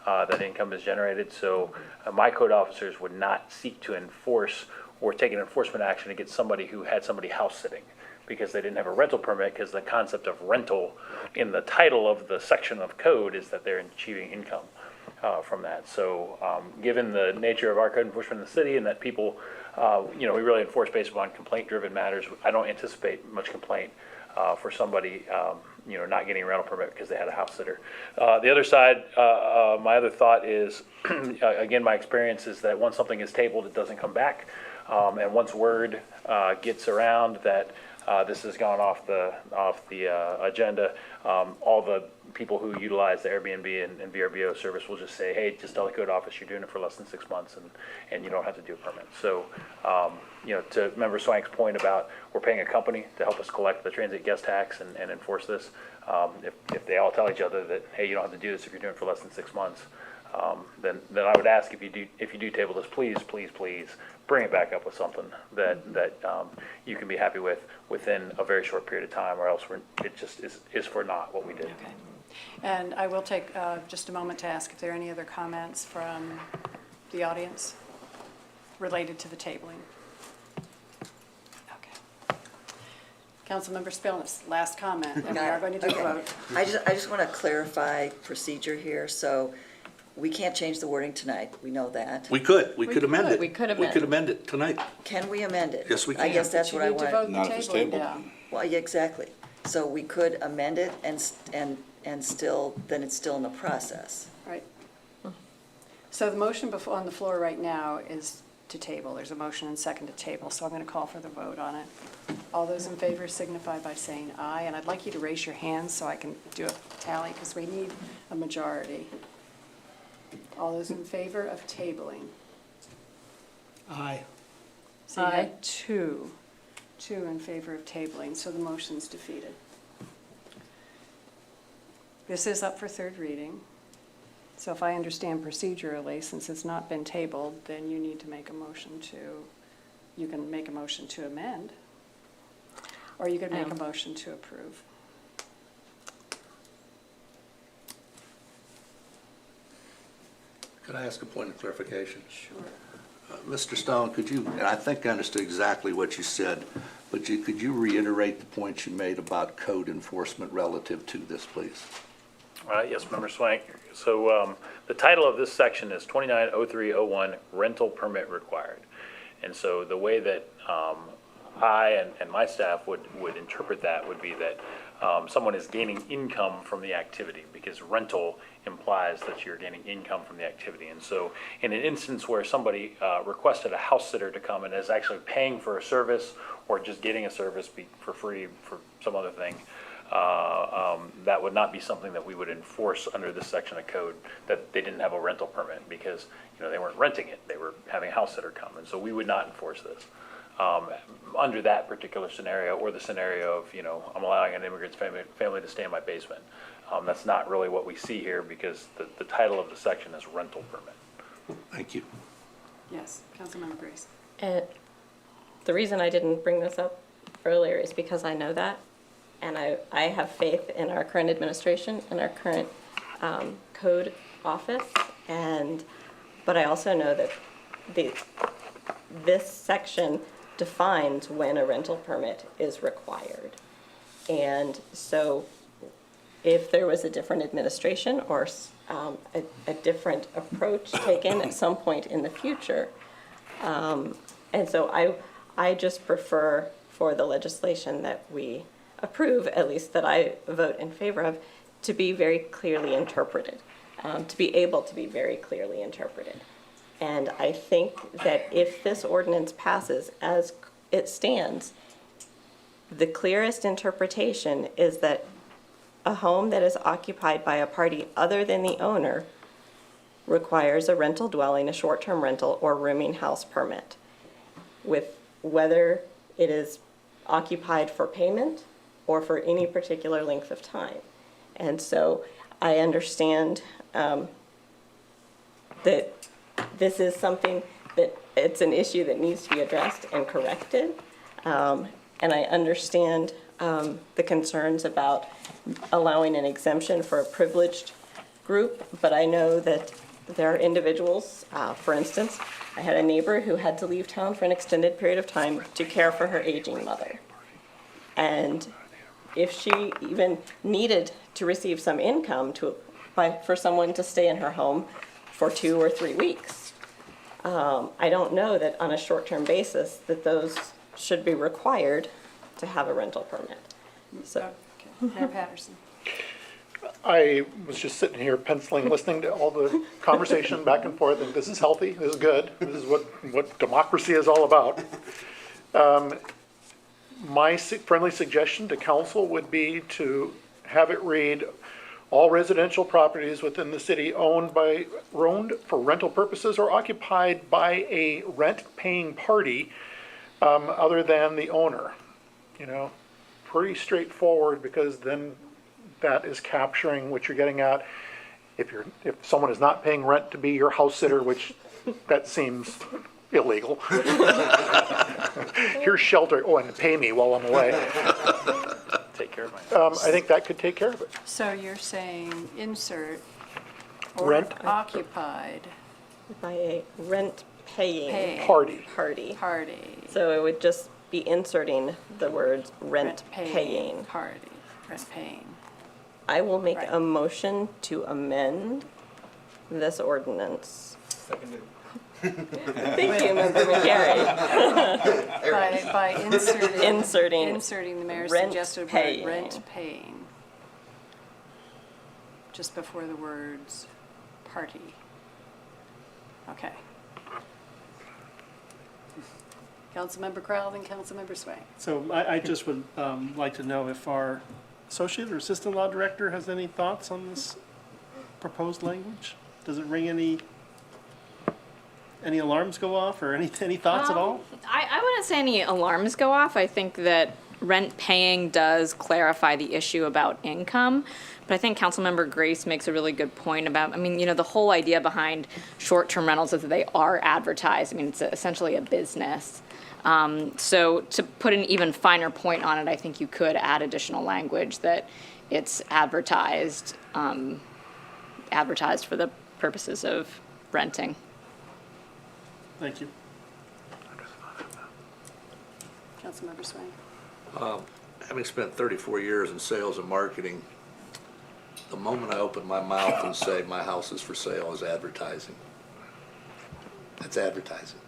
that income is generated. So my code officers would not seek to enforce or take an enforcement action against somebody who had somebody house sitting because they didn't have a rental permit, because the concept of rental in the title of the section of code is that they're achieving income from that. So given the nature of our code enforcement in the city and that people, we really enforce based upon complaint-driven matters, I don't anticipate much complaint for somebody, not getting a rental permit because they had a house sitter. The other side, my other thought is, again, my experience is that once something is tabled, it doesn't come back. And once word gets around that this has gone off the agenda, all the people who utilize the Airbnb and VRBO service will just say, hey, just tell the code office you're doing it for less than 6 months, and you don't have to do a permit. So, to Member Swank's point about we're paying a company to help us collect the transient guest tax and enforce this, if they all tell each other that, hey, you don't have to do this if you're doing it for less than 6 months, then I would ask if you do table this, please bring it back up with something that you can be happy with within a very short period of time, or else it just is for naught what we did. Okay. And I will take just a moment to ask if there are any other comments from the audience related to the tabling. Okay. Councilmember Spilnis, last comment, and we are going to do a vote. I just want to clarify procedure here. So we can't change the wording tonight. We know that. We could amend it. We could amend. We could amend it tonight. Can we amend it? Yes, we I can. guess that's You what I need to want. vote Not the if it's tabling tabled. down. Well, yeah, exactly. So we could amend it and still, then it's still in the process. Right. So the motion on the floor right now is to table. There's a motion and second to table, so I'm going to call for the vote on it. All those in favor signify by saying aye, and I'd like you to raise your hands so I can do a tally, because we need a majority. All those in favor of tabling? Aye. So you had two in favor of tabling, so the motion's defeated. This is up for third reading. So if I understand procedurally, since it's not been tabled, then you need to make a motion you can make a motion to amend, or you could make a motion to approve. Could I ask a point of clarification? Sure. Mr. Stone, could you, and I think I understood exactly what you said, but could you reiterate the points you made about code enforcement relative to this, please? Yes, Member Swank. So the title of this section is 290301, rental permit required. And so the way that I and my staff would interpret that would be that someone is gaining income from the activity, because rental implies that you're gaining income from the activity. And so in an instance where somebody requested a house sitter to come and is actually paying for a service or just getting a service for free for some other thing, that would not be something that we would enforce under this section of code, that they didn't have a rental permit, because they weren't renting it, they were having a house sitter come. And so we would not enforce this under that particular scenario, or the scenario of, I'm allowing an immigrant's family to stay in my basement. That's not really what we see here, because the title of the section is rental permit. Thank you. Yes, Councilmember Grace. And the reason I didn't bring this up earlier is because I know that, and I have faith in our current administration and our current code office, but I also know that this section defines when a rental permit is required. And so if there was a different administration or a different approach taken at some point in the future, and so I just prefer for the legislation that we approve, at least that I vote in favor of, to be very clearly interpreted, to be able to be very clearly interpreted. And I think that if this ordinance passes as it stands, the clearest interpretation is that a home that is occupied by a party other than the owner requires a rental dwelling, a short-term rental, or rooming house permit, with whether it is occupied for payment or for any particular length of time. And so I understand that this is something that it's an issue that needs to be addressed and corrected. And I understand the concerns about allowing an exemption for a privileged group, but I know that there are individuals, for instance, I had a neighbor who had to leave town for an extended period of time to care for her aging mother. And if she even needed to receive some income for someone to stay in her home for 2 or 3 weeks, I don't know that on a short-term basis that those should be required to have a rental permit. So, Okay. Mayor Patterson. I was just sitting here penciling, listening to all the conversation back and forth, and this is healthy, this is good, this is what democracy is all about. My friendly suggestion to council would be to have it read, all residential properties within the city owned for rental purposes or occupied by a rent-paying party other than the owner. You know, pretty straightforward, because then that is capturing what you're getting at. If someone is not paying rent to be your house sitter, which that seems illegal. Here's shelter, and pay me while I'm away. Take care of myself. I think that could take care of it. So you're saying insert or Rent. occupied by a rent-paying Pay. Party. party. party. So it would just be inserting the words rent-paying. Party, rent-paying. I will make Right. a motion to amend this ordinance. Thank you, Member McGarry. By Inserting inserting the mayor's rent suggested word, paying. rent-paying. Just before the words party. Okay. Councilmember Crowell and Councilmember Swain. So I just would like to know if our associate or assistant law director has any thoughts on this proposed language? Does it ring any alarms go off, or any thoughts at all? I wouldn't say any alarms go off. I think that rent paying does clarify the issue about income. But I think Councilmember Grace makes a really good point about, I mean, the whole idea behind short-term rentals is that they are advertised. I mean, it's essentially a business. So to put an even finer point on it, I think you could add additional language that it's advertised for the purposes of renting. Thank you. Councilmember Swain. Having spent 34 years in sales and marketing, the moment I open my mouth and say my house is for sale is advertising. That's advertising.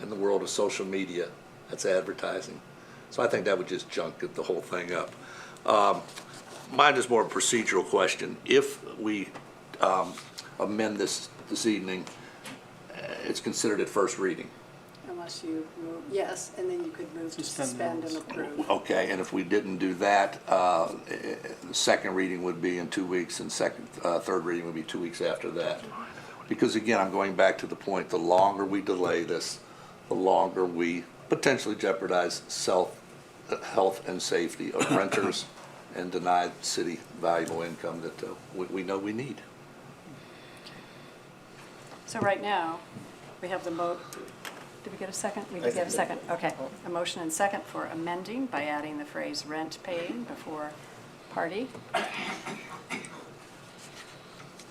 In the world of social media, that's advertising. So I think that would just junk the whole thing up. Mine is more a procedural question. If we amend this evening, it's considered at first reading. Unless you move, yes, and then you could move to Suspend suspend and approve. Okay, and if we didn't do that, the second reading would be in 2 weeks, and third reading would be 2 weeks after that. Because again, I'm going back to the point, the longer we delay this, the longer we potentially jeopardize health and safety of renters and deny the city valuable income that we know we need. So right now, we have the did we get a second? We did get a second. Okay. A motion and second for amending by adding the phrase rent paying before party.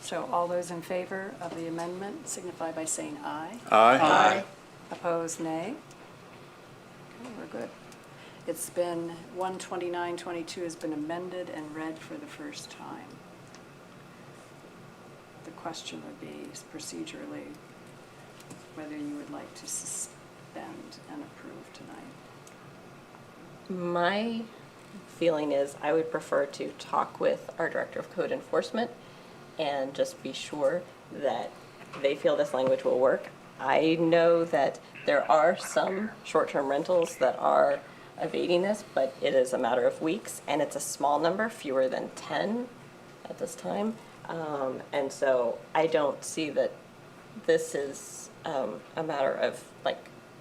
So all those in favor of the amendment signify by saying aye. Aye. Opposed, nay. Okay, we're good. It's been, 12922 has been amended and read for the first time. The question would be procedurally whether you would like to suspend and approve tonight. My feeling is I would prefer to talk with our Director of Code Enforcement and just be sure that they feel this language will work. I know that there are some short-term rentals that are evading this, but it is a matter of weeks, and it's a small number, fewer than 10 at this time. And so I don't see that this is a matter of like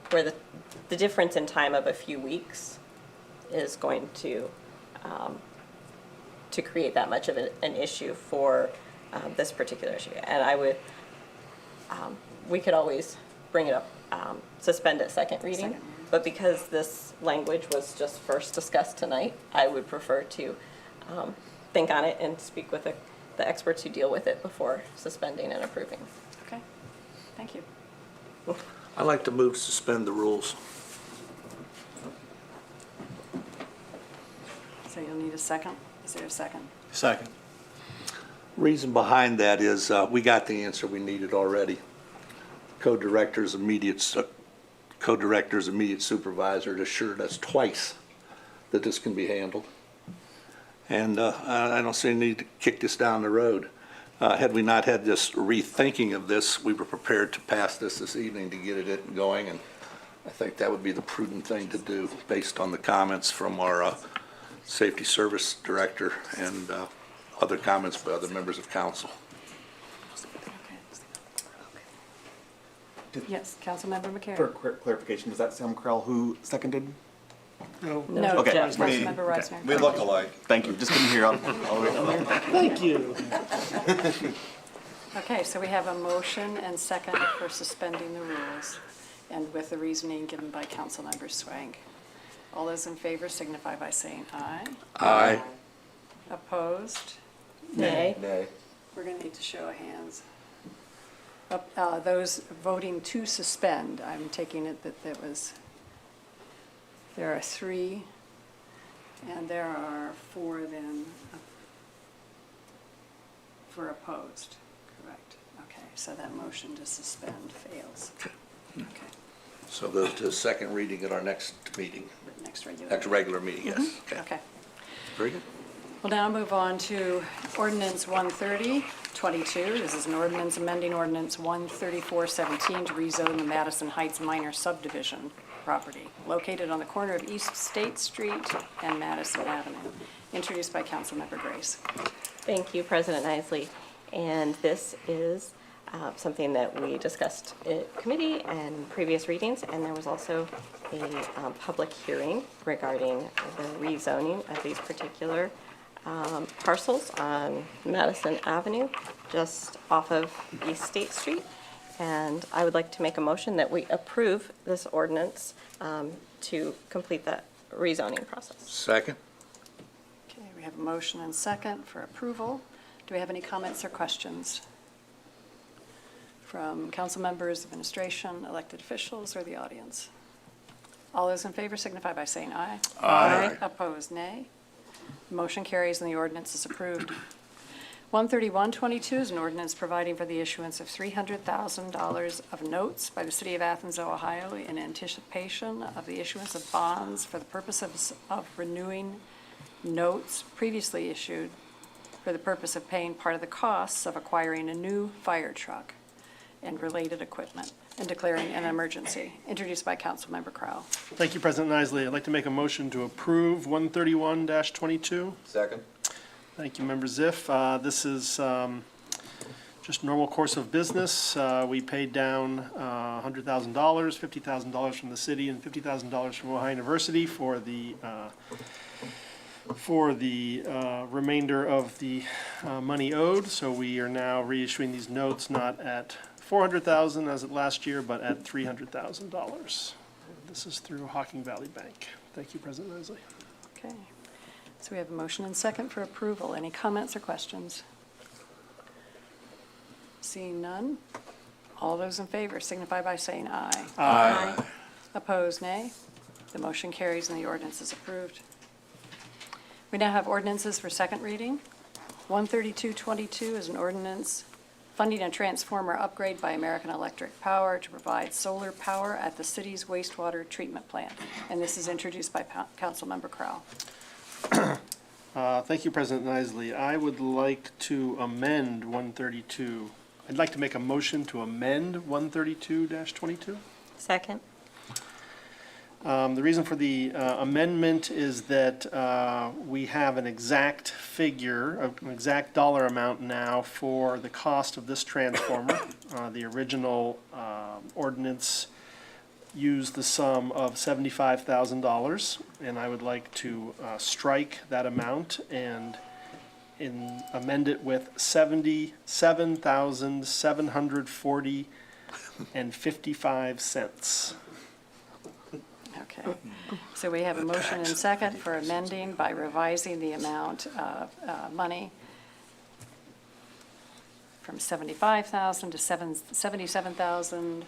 where the difference in time of a few weeks is going to create that much of an issue for this particular issue. And I would, we could always bring it up suspend at second reading. But because this language was just first discussed tonight, I would prefer to think on it and speak with the experts who deal with it before suspending and approving. Okay, thank you. I'd like to move to suspend the rules. So you'll need a second? Is there a second? Second. Reason behind that is we got the answer we needed already. Co-director's immediate supervisor assured us twice that this can be handled. And I don't see any need to kick this down the road. Had we not had this rethinking of this, we were prepared to pass this evening to get it going, and I think that would be the prudent thing to do based on the comments from our Safety Service Director and other comments by other members of council. Yes, Councilmember For McCary. clarification, does that Sam Krell who seconded? No, Okay. Councilmember Okay. Reisner. We look alike. Thank you, just couldn't hear all the way down there. Thank you. Okay, so we have a motion and second for suspending the rules, and with the reasoning given by Councilmember Swank. All those in favor signify by saying aye. Aye. Opposed? Nay. Nay. We're going to need to show of hands. Those voting to suspend, I'm taking it that there are 3, and there are 4 then for opposed, correct? Okay, so that motion to suspend fails. Okay, So goes to second reading at our next meeting, next regular. next regular meeting, yes. Okay. Very good. We'll now move on to ordinance 130-22. This is an ordinance amending ordinance 134-17 to rezone the Madison Heights minor subdivision property located on the corner of East State Street and Madison Avenue. Introduced by Councilmember Grace. Thank you, President Isley. And this is something that we discussed in committee and previous readings, and there was also a public hearing regarding the rezoning of these particular parcels on Madison Avenue, just off of East State Street. And I would like to make a motion that we approve this ordinance to complete that rezoning process. Second? Okay, we have a motion and second for approval. Do we have any comments or questions from council members, administration, elected officials, or the audience? All those in favor signify by saying aye. Aye. Opposed, nay. Motion carries and the ordinance is approved. 131-22 is an ordinance providing for the issuance of $300,000 of notes by the City of Athens, Ohio, in anticipation of the issuance of bonds for the purpose of renewing notes previously issued for the purpose of paying part of the costs of acquiring a new fire truck and related equipment and declaring an emergency. Introduced by Councilmember Crowell. Thank you, President Isley. I'd like to make a motion to approve 131-22. Second. Thank you, Member Ziff. This is just normal course of business. We paid down $100,000, $50,000 from the city and $50,000 from Ohio University for the remainder of the money owed. So we are now reissuing these notes not at $400,000 as of last year, but at $300,000. This is through Hocking Valley Bank. Thank you, President Isley. Okay. So we have a motion and second for approval. Any comments or questions? Seeing none, all those in favor signify by saying aye. Aye. Opposed, nay. The motion carries and the ordinance is approved. We now have ordinances for second reading. 132-22 is an ordinance funding a transformer upgrade by American Electric Power to provide solar power at the city's wastewater treatment plant. And this is introduced by Councilmember Crowell. Thank you, President Isley. I would like to amend 132. I'd like to make a motion to amend 132-22. Second. The reason for the amendment is that we have an exact figure, an exact dollar amount now for the cost of this transformer. The original ordinance used the sum of $75,000, and I would like to strike that amount and amend it with $77,740 and 55 cents. Okay. So we have a motion and second for amending by revising the amount of money from 75,000 to 77,000.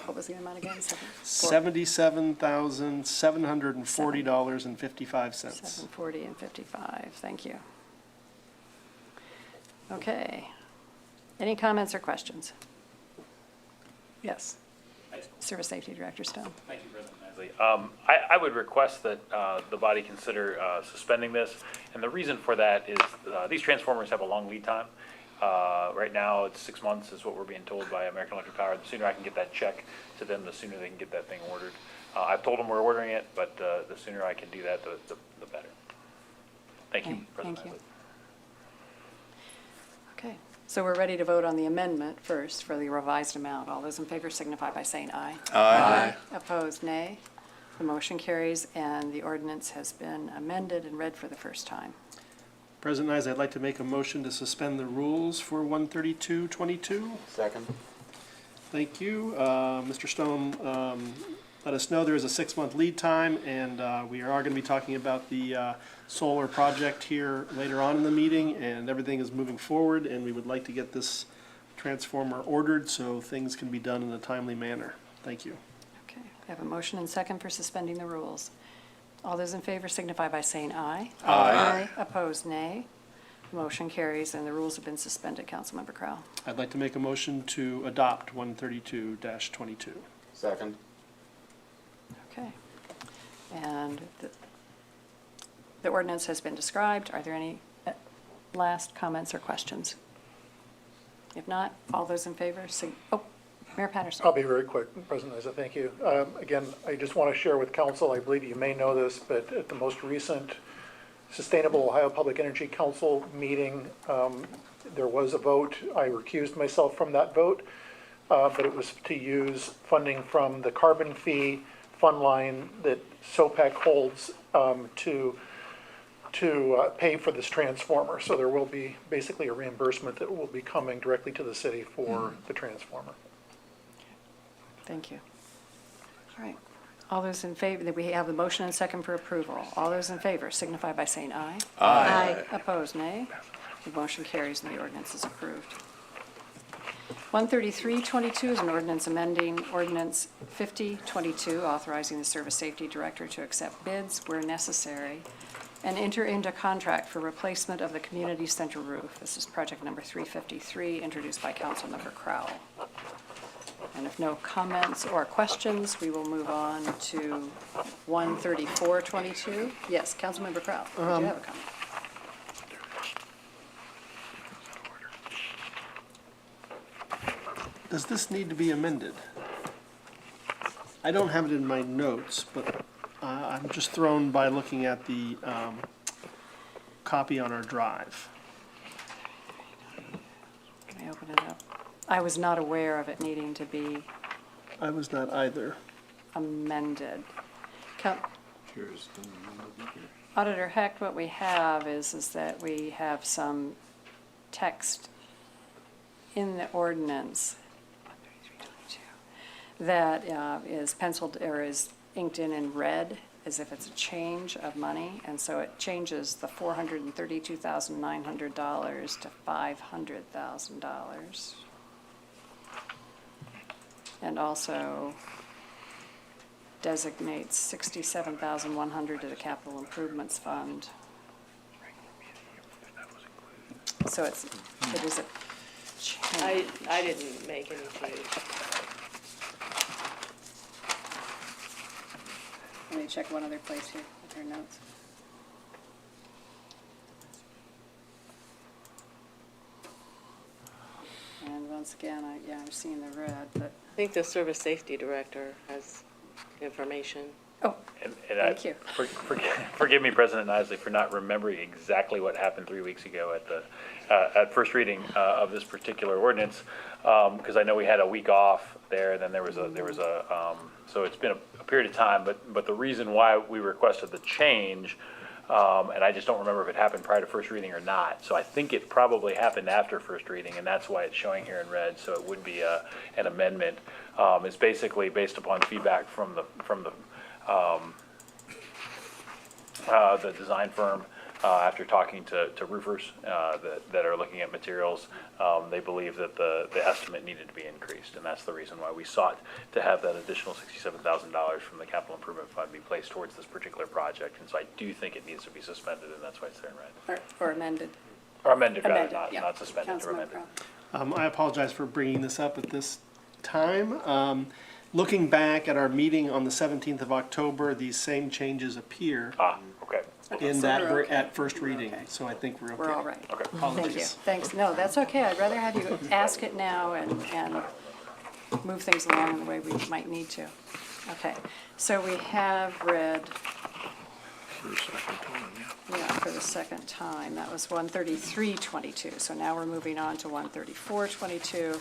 What was the amount again? $77,740.55. 740 and 55, thank you. Okay. Any comments or questions? Yes. Service Safety Director Stone. Thank you, President Isley. I would request that the body consider suspending this, and the reason for that is these transformers have a long lead time. Right now, it's 6 months is what we're being told by American Electric Power. The sooner I can get that check to them, the sooner they can get that thing ordered. I've told them we're ordering it, but the sooner I can do that, the better. Thank you, Okay, President thank you. Isley. Okay, so we're ready to vote on the amendment first for the revised amount. All those in favor signify by saying aye. Aye. Opposed, nay. The motion carries, and the ordinance has been amended and read for the first time. President Nyes, I'd like to make a motion to suspend the rules for 13222. Second. Thank you. Mr. Stone, let us know there is a 6-month lead time, and we are going to be talking about the solar project here later on in the meeting, and everything is moving forward, and we would like to get this transformer ordered so things can be done in a timely manner. Thank you. Okay, I have a motion and second for suspending the rules. All those in favor signify by saying aye. Aye. Opposed, nay. Motion carries, and the rules have been suspended. Councilmember Crowell. I'd like to make a motion to adopt 132-22. Second. Okay. And the ordinance has been described. Are there any last comments or questions? If not, all those in favor, Mayor Patterson. I'll be very quick, President Isa, thank you. Again, I just want to share with council, I believe you may know this, but at the most recent Sustainable Ohio Public Energy Council meeting, there was a vote. I recused myself from that vote, but it was to use funding from the carbon fee fund line that SOPEC holds to pay for this transformer. So there will be basically a reimbursement that will be coming directly to the city for the transformer. Thank you. All right. All those in favor, we have the motion and second for approval. All those in favor signify by saying aye. Aye. Opposed, nay. The motion carries and the ordinance is approved. 13322 is an ordinance amending Ordinance 5022, authorizing the Service Safety Director to accept bids where necessary and enter into contract for replacement of the community center roof. This is project number 353, introduced by Councilmember Crowell. And if no comments or questions, we will move on to 13422. Yes, Councilmember Crowell, did you have a comment? Does this need to be amended? I don't have it in my notes, but I'm just thrown by looking at the copy on our drive. Can I open it up? I was not aware of it needing to be I was not either. amended. Auditor Hecht, what we have is that we have some text in the ordinance that is penciled or is inked in red as if it's a change of money, and so it changes the $432,900 to $500,000. And also designates $67,100 to the Capital Improvements Fund. So it is a change. I didn't make any change. Let me check one other place here with our notes. And once again, I'm seeing the red, but, I think the Service Safety Director has information. oh, And Thank you. Forgive me, President Isley, for not remembering exactly what happened 3 weeks ago at first reading of this particular ordinance, because I know we had a week off there, and then there was a so it's been a period of time, but the reason why we requested the change And I just don't remember if it happened prior to first reading or not. So I think it probably happened after first reading, and that's why it's showing here in red, so it would be an amendment. It's basically based upon feedback from the design firm. After talking to roofers that are looking at materials, they believe that the estimate needed to be increased, and that's the reason why we sought to have that additional $67,000 from the capital improvement fund be placed towards this particular project. And so I do think it needs to be suspended, and that's why it's there in red. Or amended. Or amended, rather, Amended, yeah. not suspended, or Councilmember amended. Brown. I apologize for bringing this up at this time. Looking back at our meeting on the 17th of October, these same changes appear Okay. in so that, we're okay. at first We're reading, okay. so I think we're okay. We're all right. Okay. Thank you. Apologies. Thanks. No, that's okay. I'd rather have you ask it now and move things along the way we might need to. Okay, so we have read, yeah, for the second time. That was 13322. So now we're moving on to 13422.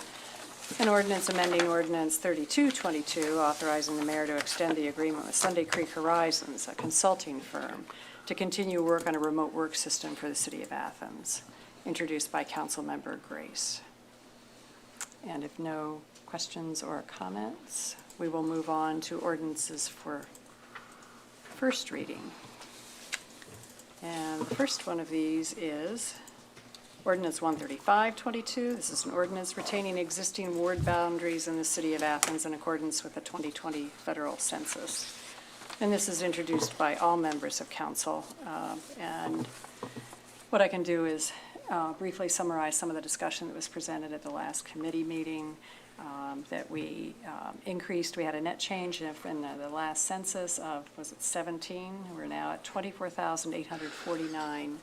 An ordinance amending ordinance 3222, authorizing the mayor to extend the agreement with Sunday Creek Horizons, a consulting firm, to continue work on a remote work system for the city of Athens, introduced by Councilmember Grace. And if no questions or comments, we will move on to ordinances for first reading. And the first one of these is Ordinance 13522. This is an ordinance retaining existing ward boundaries in the city of Athens in accordance with the 2020 federal census. And this is introduced by all members of council. And what I can do is briefly summarize some of the discussion that was presented at the last committee meeting, that we increased. We had a net change in the last census of, was it 17? We're now at 24,849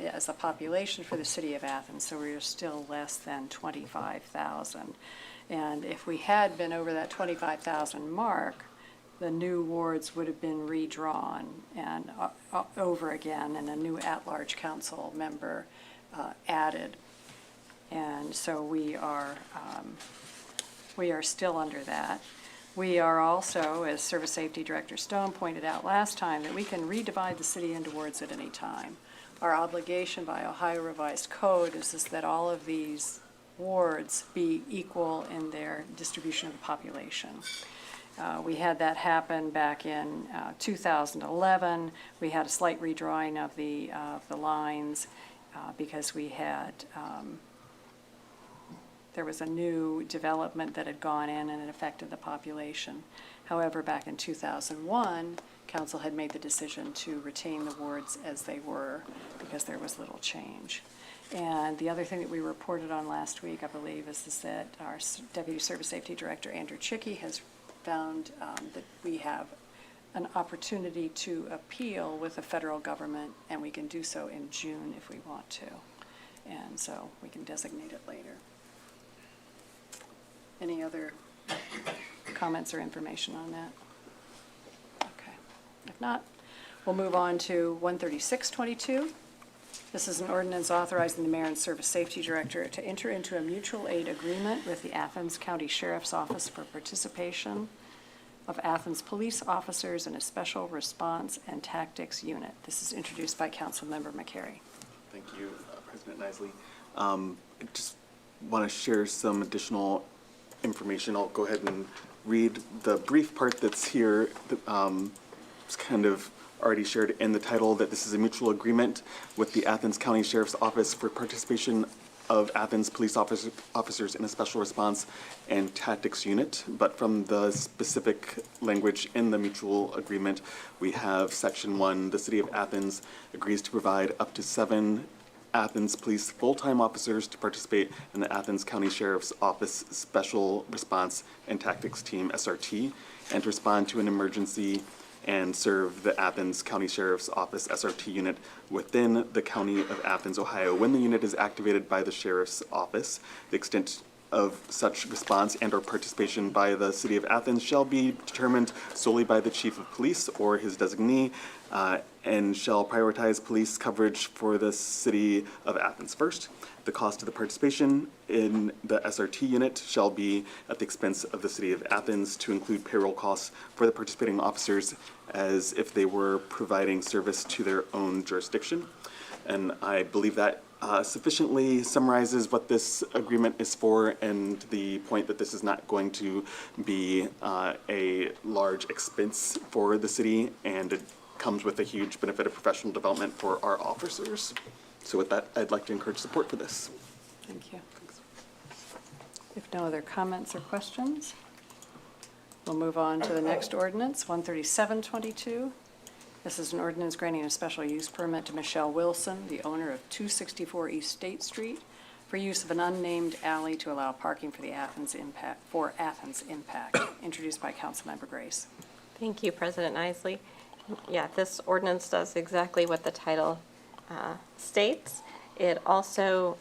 as a population for the city of Athens, so we're still less than 25,000. And if we had been over that 25,000 mark, the new wards would have been redrawn and over again, and a new at-large council member added. And so we are still under that. We are also, as Service Safety Director Stone pointed out last time, that we can redivide the city into wards at any time. Our obligation by Ohio Revised Code is that all of these wards be equal in their distribution of the population. We had that happen back in 2011. We had a slight redrawing of the lines because we had, there was a new development that had gone in and it affected the population. However, back in 2001, council had made the decision to retain the wards as they were because there was little change. And the other thing that we reported on last week, I believe, is that our Deputy Service Safety Director, Andrew Chicky, has found that we have an opportunity to appeal with the federal government, and we can do so in June if we want to. And so we can designate it later. Any other comments or information on that? Okay. If not, we'll move on to 13622. This is an ordinance authorizing the mayor and service safety director to enter into a mutual aid agreement with the Athens County Sheriff's Office for participation of Athens police officers in a special response and tactics unit. This is introduced by Councilmember McCary. Thank you, President Nisley. I just want to share some additional information. I'll go ahead and read the brief part that's here. It's kind of already shared in the title, that this is a mutual agreement with the Athens County Sheriff's Office for participation of Athens police officers in a special response and tactics unit. But from the specific language in the mutual agreement, we have section 1, the city of Athens agrees to provide up to 7 Athens police full-time officers to participate in the Athens County Sheriff's Office Special Response and Tactics Team, SRT, and to respond to an emergency and serve the Athens County Sheriff's Office SRT unit within the County of Athens, Ohio. When the unit is activated by the Sheriff's Office, the extent of such response and or participation by the City of Athens shall be determined solely by the Chief of Police or his designee, and shall prioritize police coverage for the city of Athens first. The cost of the participation in the SRT unit shall be at the expense of the city of Athens to include payroll costs for the participating officers as if they were providing service to their own jurisdiction. And I believe that sufficiently summarizes what this agreement is for and the point that this is not going to be a large expense for the city, and it comes with a huge benefit of professional development for our officers. So with that, I'd like to encourage support for this. Thank you. If no other comments or questions, we'll move on to the next ordinance, 13722. This is an ordinance granting a special use permit to Michelle Wilson, the owner of 264 East State Street, for use of an unnamed alley to allow parking for the Athens Impact, introduced by Councilmember Grace. Thank you, President Isley. Yeah, this ordinance does exactly what the title states. It also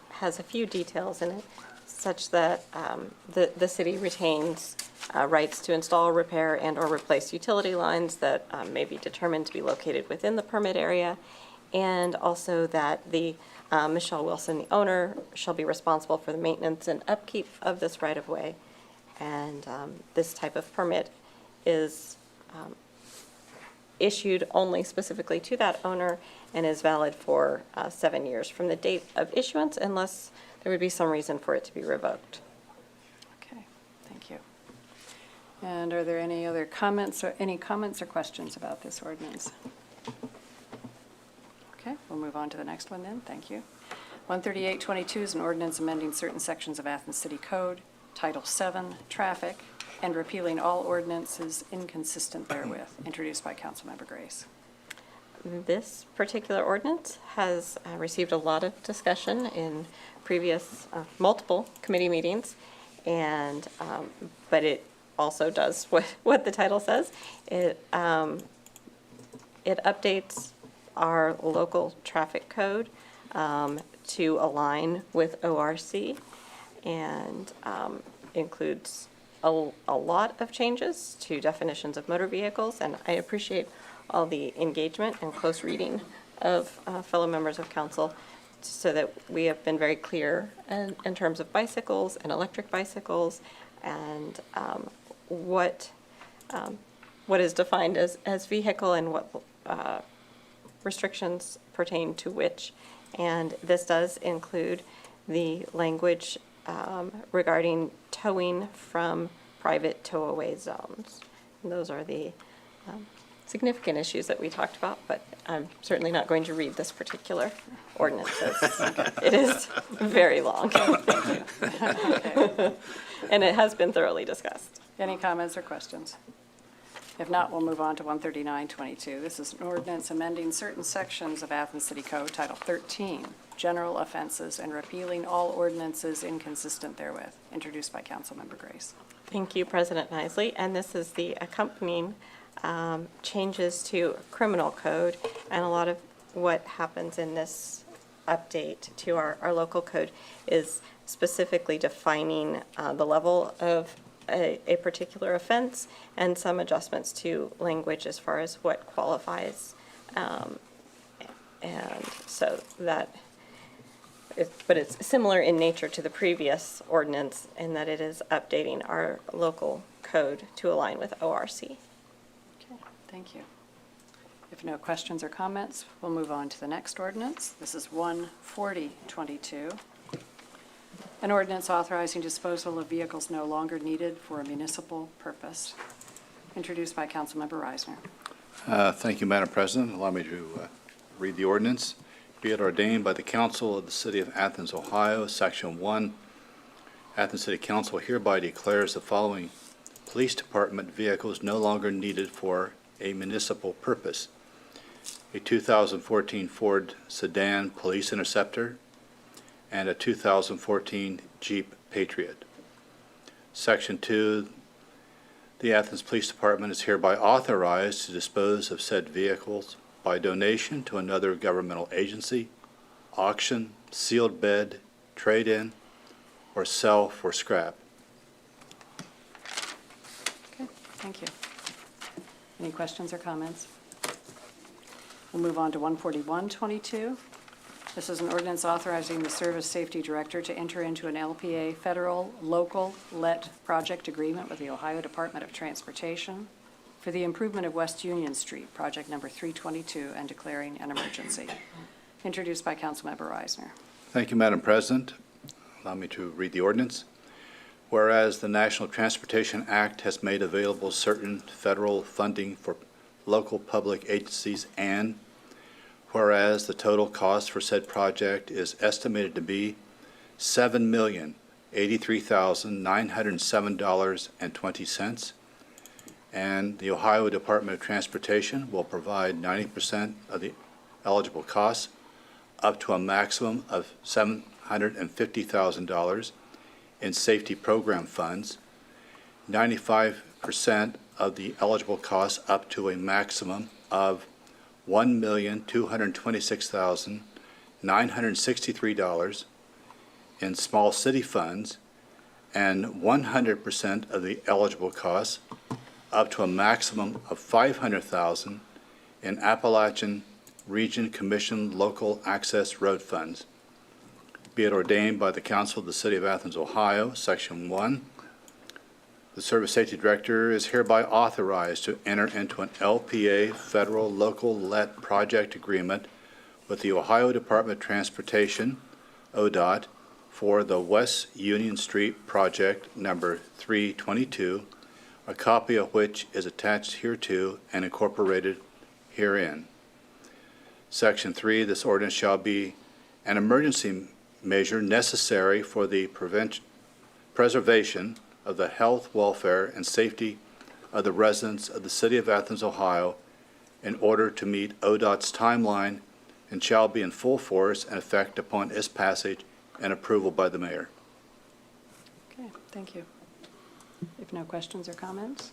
has a few details in it, such that the city retains rights to install, repair, and/or replace utility lines that may be determined to be located within the permit area, and also that the Michelle Wilson, the owner, shall be responsible for the maintenance and upkeep of this right-of-way. And this type of permit is issued only specifically to that owner and is valid for 7 years from the date of issuance, unless there would be some reason for it to be revoked. Okay, thank you. And are there any other comments or questions about this ordinance? Okay, we'll move on to the next one then. Thank you. 13822 is an ordinance amending certain sections of Athens City Code, Title VII, Traffic, and repealing all ordinances inconsistent therewith, introduced by Councilmember Grace. This particular ordinance has received a lot of discussion in previous multiple committee meetings, and but it also does what the title says. It updates our local traffic code to align with ORC, and includes a lot of changes to definitions of motor vehicles, and I appreciate all the engagement and close reading of fellow members of council, so that we have been very clear in terms of bicycles and electric bicycles, and what is defined as vehicle and what restrictions pertain to which. And this does include the language regarding towing from private tow-away zones. And those are the significant issues that we talked about, but I'm certainly not going to read this particular ordinance. It is very long. Okay. And it has been thoroughly discussed. Any comments or questions? If not, we'll move on to 13922. This is an ordinance amending certain sections of Athens City Code, Title 13, General Offenses, and repealing all ordinances inconsistent therewith, introduced by Councilmember Grace. Thank you, President Nisley. And this is the accompanying changes to criminal code, and a lot of what happens in this update to our local code is specifically defining the level of a particular offense, and some adjustments to language as far as what qualifies. And so that, but it's similar in nature to the previous ordinance in that it is updating our local code to align with ORC. Okay, thank you. If no questions or comments, we'll move on to the next ordinance. This is 14022. An ordinance authorizing disposal of vehicles no longer needed for a municipal purpose, introduced by Councilmember Reisner. Thank you, Madam President. Allow me to read the ordinance. Be it ordained by the Council of the City of Athens, Ohio, Section 1, Athens City Council hereby declares the following police department vehicles no longer needed for a municipal purpose: a 2014 Ford sedan police interceptor and a 2014 Jeep Patriot. Section 2, the Athens Police Department is hereby authorized to dispose of said vehicles by donation to another governmental agency, auction, sealed bid, trade-in, or sell for scrap. Okay, thank you. Any questions or comments? We'll move on to 14122. This is an ordinance authorizing the Service Safety Director to enter into an LPA federal local LET project agreement with the Ohio Department of Transportation for the improvement of West Union Street, project number 322, and declaring an emergency. Introduced by Councilmember Reisner. Thank you, Madam President. Allow me to read the ordinance. Whereas the National Transportation Act has made available certain federal funding for local public agencies, and whereas the total cost for said project is estimated to be $7,083,907.20, and the Ohio Department of Transportation will provide 90% of the eligible costs up to a maximum of $750,000 in safety program funds, 95% of the eligible costs up to a maximum of $1,226,963 in small city funds, and 100% of the eligible costs up to a maximum of $500,000 in Appalachian Region Commission Local Access Road Funds. Be it ordained by the Council of the City of Athens, Ohio, Section 1, the Service Safety Director is hereby authorized to enter into an LPA federal local LET project agreement with the Ohio Department of Transportation, ODOT, for the West Union Street project number 322, a copy of which is attached hereto and incorporated herein. Section 3, this ordinance shall be an emergency measure necessary for the preservation of the health, welfare, and safety of the residents of the City of Athens, Ohio, in order to meet ODOT's timeline, and shall be in full force and effect upon its passage and approval by the mayor. Okay, thank you. If no questions or comments,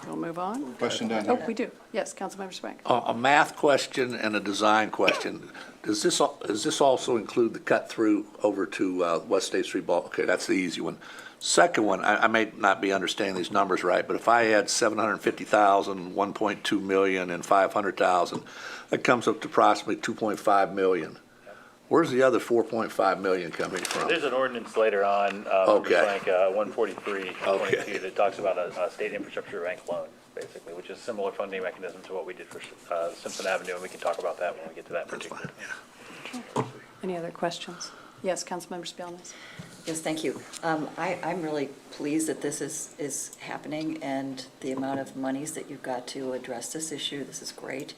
we'll move on. Question down Oh, here. we do. Yes, Councilmember Swank. A math question and a design question. Does this also include the cut through over to West State Street Ball? Okay, that's the easy one. Second one, I may not be understanding these numbers right, but if I add 750,000, 1.2 million, and 500,000, that comes up to approximately 2.5 million. Where's the other 4.5 million coming from? There's an ordinance later on, Okay. like 143.22, that talks about a state infrastructure bank loan, basically, which is a similar funding mechanism to what we did for Simpson Avenue, and we can talk about that when we get to that particular. Any other questions? Yes, Councilmember Spielness. Yes, thank you. I'm really pleased that this is happening and the amount of monies that you've got to address this issue. This is great.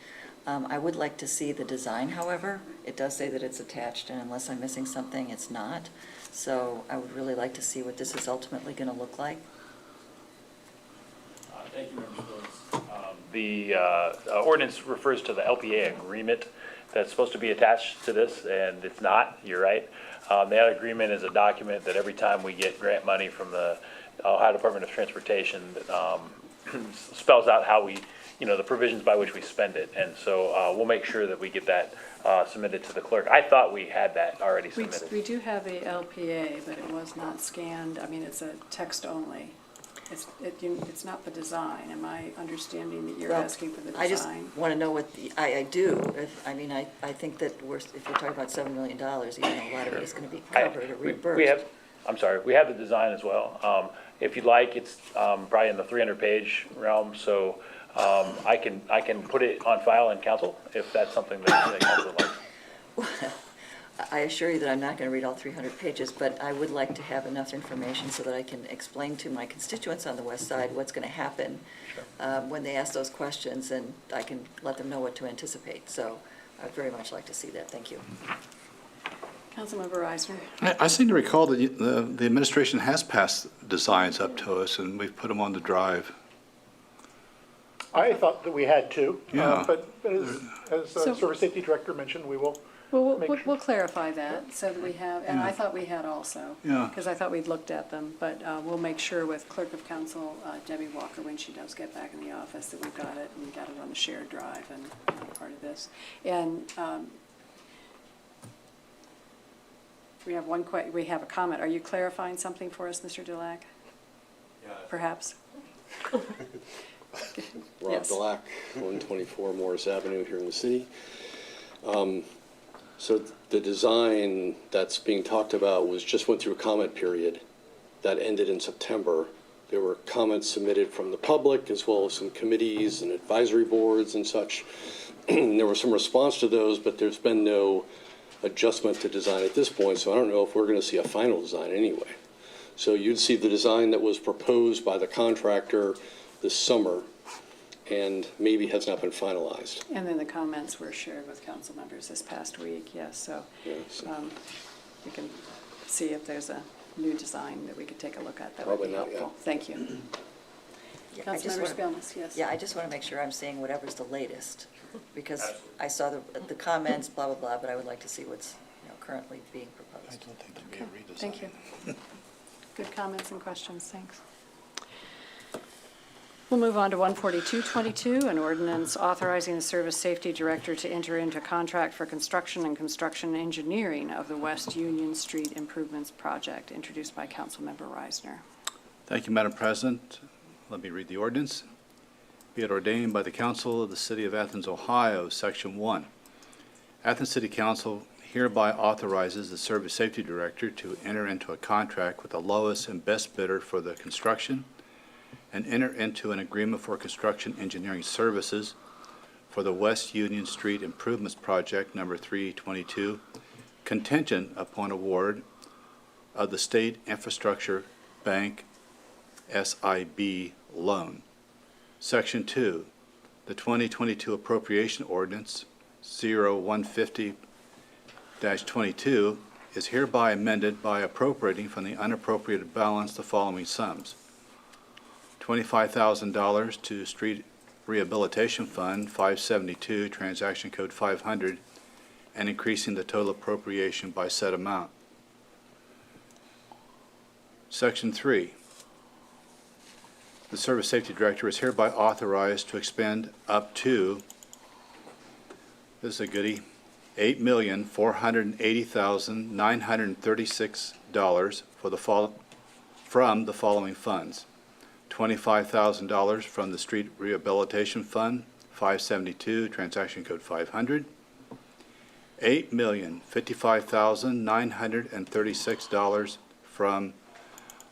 I would like to see the design, however. It does say that it's attached, and unless I'm missing something, it's not. So I would really like to see what this is ultimately going to look like. Thank you, Member Spillers. The ordinance refers to the LPA agreement that's supposed to be attached to this, and it's not, you're right. That agreement is a document that every time we get grant money from the Ohio Department of Transportation, spells out how we, the provisions by which we spend it. And so we'll make sure that we get that submitted to the clerk. I thought we had that already submitted. We do have a LPA, but it was not scanned. I mean, it's a text only. It's not the design. Am I understanding that you're Well, asking for the design? I just want to know what I do. I think that if we're talking about $7 million, even though a lot of it is going to be covered or reimbursed. We have the design as well. If you'd like, it's probably in the 300-page realm, so I can put it on file in council if that's something that council likes. I assure you that I'm not going to read all 300 pages, but I would like to have enough information so that I can explain to my constituents on the west side what's going to happen when they ask those questions, and I can let them know what to anticipate. So I'd very much like to see that. Thank you. Councilmember Reisner. I seem to recall that the administration has passed designs up to us, and we've put them on the drive. I thought that we had to. Yeah. But as So- Service Safety Director mentioned, we will. Well, Make sure. we'll clarify that so that we have, and I Yeah. thought we had also. Yeah. Because I thought we'd looked at them, but we'll make sure with Clerk of Council, Debbie Walker, when she does get back in the office, that we've got it, and we've got it on the shared drive and part of this. And we have we have a comment. Are you clarifying something for us, Mr. Dulac? Yeah. Perhaps? Rob Yes. Delac, 124 Morris Avenue here in the city. So the design that's being talked about just went through a comment period that ended in September. There were comments submitted from the public as well as some committees and advisory boards and such. There was some response to those, but there's been no adjustment to design at this point, so I don't know if we're going to see a final design anyway. So you'd see the design that was proposed by the contractor this summer and maybe has not been finalized. And then the comments were shared with council members this past week, yes, so Yes. we can see if there's a new design that we could take a look at. That would Probably be not yet. helpful. Thank you. Yeah, I just Councilmember wanna- Spielman, yes. Yeah, I just want to make sure I'm seeing whatever's the latest, because I saw the comments, blah, blah, blah, but I would like to see what's, currently being proposed. Okay, thank you. Good comments and questions, thanks. We'll move on to 14222, an ordinance authorizing the Service Safety Director to enter into contract for construction and construction engineering of the West Union Street Improvements Project, introduced by Councilmember Reisner. Thank you, Madam President. Let me read the ordinance. Be it ordained by the Council of the City of Athens, Ohio, Section 1. Athens City Council hereby authorizes the Service Safety Director to enter into a contract with the lowest and best bidder for the construction and enter into an agreement for construction engineering services for the West Union Street Improvements Project number 322, contingent upon award of the State Infrastructure Bank SIB loan. Section 2, the 2022 Appropriation Ordinance 0150-22 is hereby amended by appropriating from the unappropriated balance the following sums: $25,000 to Street Rehabilitation Fund 572, Transaction Code 500, and increasing the total appropriation by said amount. Section 3, the Service Safety Director is hereby authorized to expend up to, this is a goodie, $8,480,936 from the following funds: $25,000 from the Street Rehabilitation Fund 572, Transaction Code 500, $8,055,936 from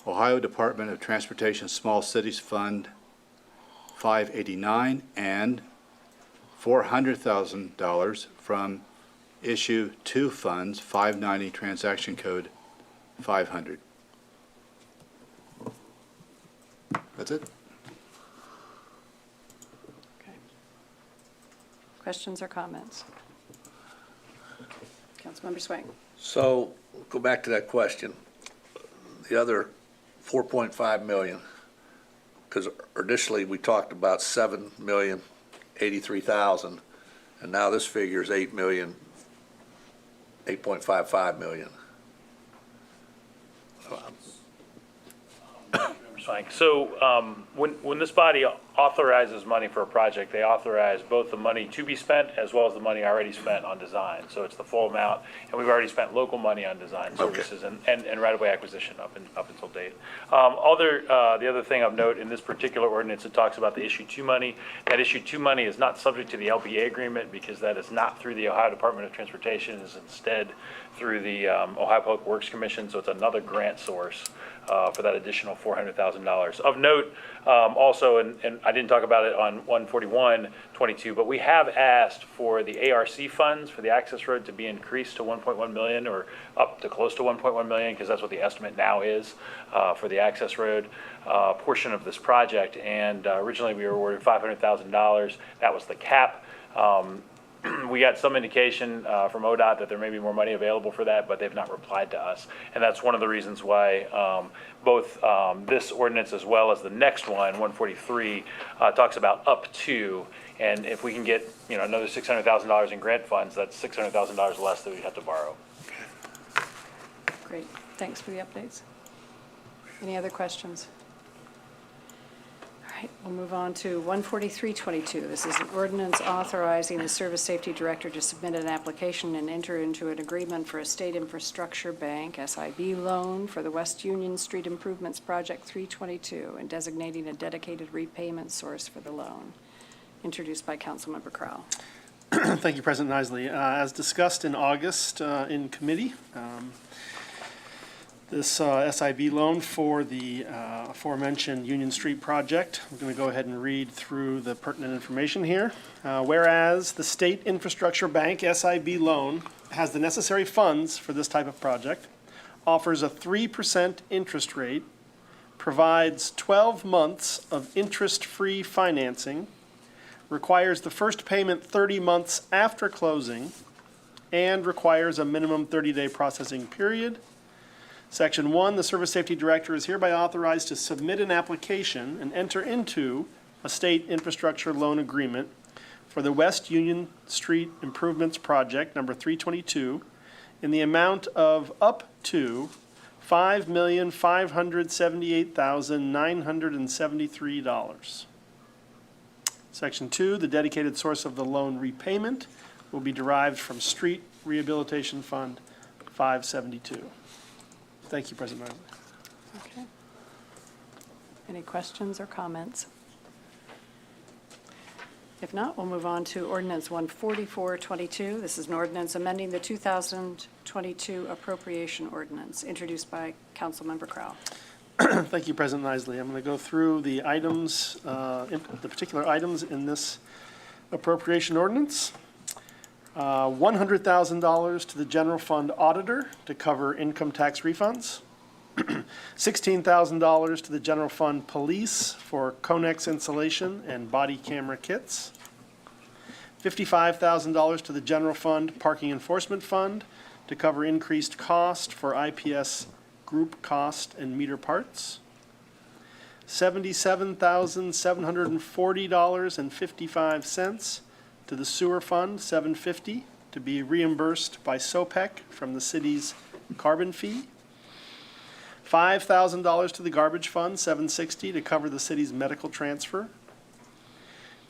Ohio Department of Transportation Small Cities Fund 589, and $400,000 from Issue 2 Funds 590, Transaction Code 500. That's it. Okay. Questions or comments? Councilmember Swain. So, go back to that question. The other 4.5 million, because initially we talked about 7,083,000, and now this figure is 8.55 million. So when this body authorizes money for a project, they authorize both the money to be spent as well as the money already spent on design. So it's the full amount, and we've already spent local money on design services and right-of-way acquisition up until date. The other thing of note in this particular ordinance, it talks about the Issue 2 money. That Issue 2 money is not subject to the LPA agreement because that is not through the Ohio Department of Transportation. It is instead through the Ohio Public Works Commission, so it's another grant source for that additional $400,000. Of note, also, and I didn't talk about it on 14122, but we have asked for the ARC funds for the access road to be increased to 1.1 million or up to close to 1.1 million, because that's what the estimate now is for the access road portion of this project. And originally we were awarded $500,000. That was the cap. We got some indication from ODOT that there may be more money available for that, but they've not replied to us. And that's one of the reasons why both this ordinance as well as the next one, 143, talks about up to. And if we can get another $600,000 in grant funds, that's $600,000 less that we have to borrow. Great, thanks for the updates. Any other questions? All right, we'll move on to 14322. This is an ordinance authorizing the Service Safety Director to submit an application and enter into an agreement for a State Infrastructure Bank SIB loan for the West Union Street Improvements Project 322 and designating a dedicated repayment source for the loan. introduced by Councilmember Crowell. Thank you, President Isley. As discussed in August in committee, this SIB loan for the aforementioned Union Street project, I'm going to go ahead and read through the pertinent information here. Whereas the State Infrastructure Bank SIB loan has the necessary funds for this type of project, offers a 3% interest rate, provides 12 months of interest-free financing, requires the first payment 30 months after closing, and requires a minimum 30-day processing period. Section 1, the Service Safety Director is hereby authorized to submit an application and enter into a state infrastructure loan agreement for the West Union Street Improvements Project, number 322, in the amount of up to $5,578,973. Section 2, the dedicated source of the loan repayment will be derived from Street Rehabilitation Fund 572. Thank you, President Isley. Okay. Any questions or comments? If not, we'll move on to ordinance 14422. This is an ordinance amending the 2022 appropriation ordinance, introduced by Councilmember Crowell. Thank you, President Isley. I'm going to go through the items, the particular items in this appropriation ordinance. $100,000 to the general fund auditor to cover income tax refunds. $16,000 to the general fund police for Conex insulation and body camera kits. $55,000 to the general fund parking enforcement fund to cover increased cost for IPS group cost and meter parts. $77,740.55 to the sewer fund, $750, to be reimbursed by SOPEC from the city's carbon fee. $5,000 to the garbage fund, $760, to cover the city's medical transfer.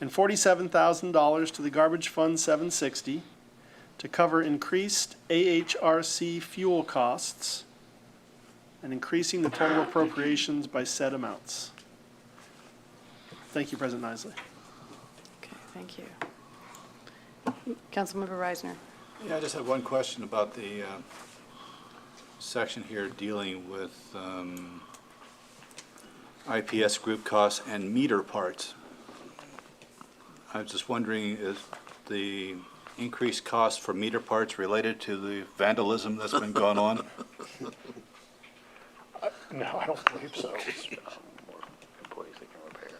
And $47,000 to the garbage fund, $760, to cover increased AHRC fuel costs and increasing the total appropriations by said amounts. Thank you, President Isley. Okay, thank you. Councilmember Reisner. Yeah, I just have one question about the section here dealing with IPS group costs and meter parts. I was just wondering, is the increased cost for meter parts related to the vandalism that's been going on? No, I don't believe so. More employees they can repair.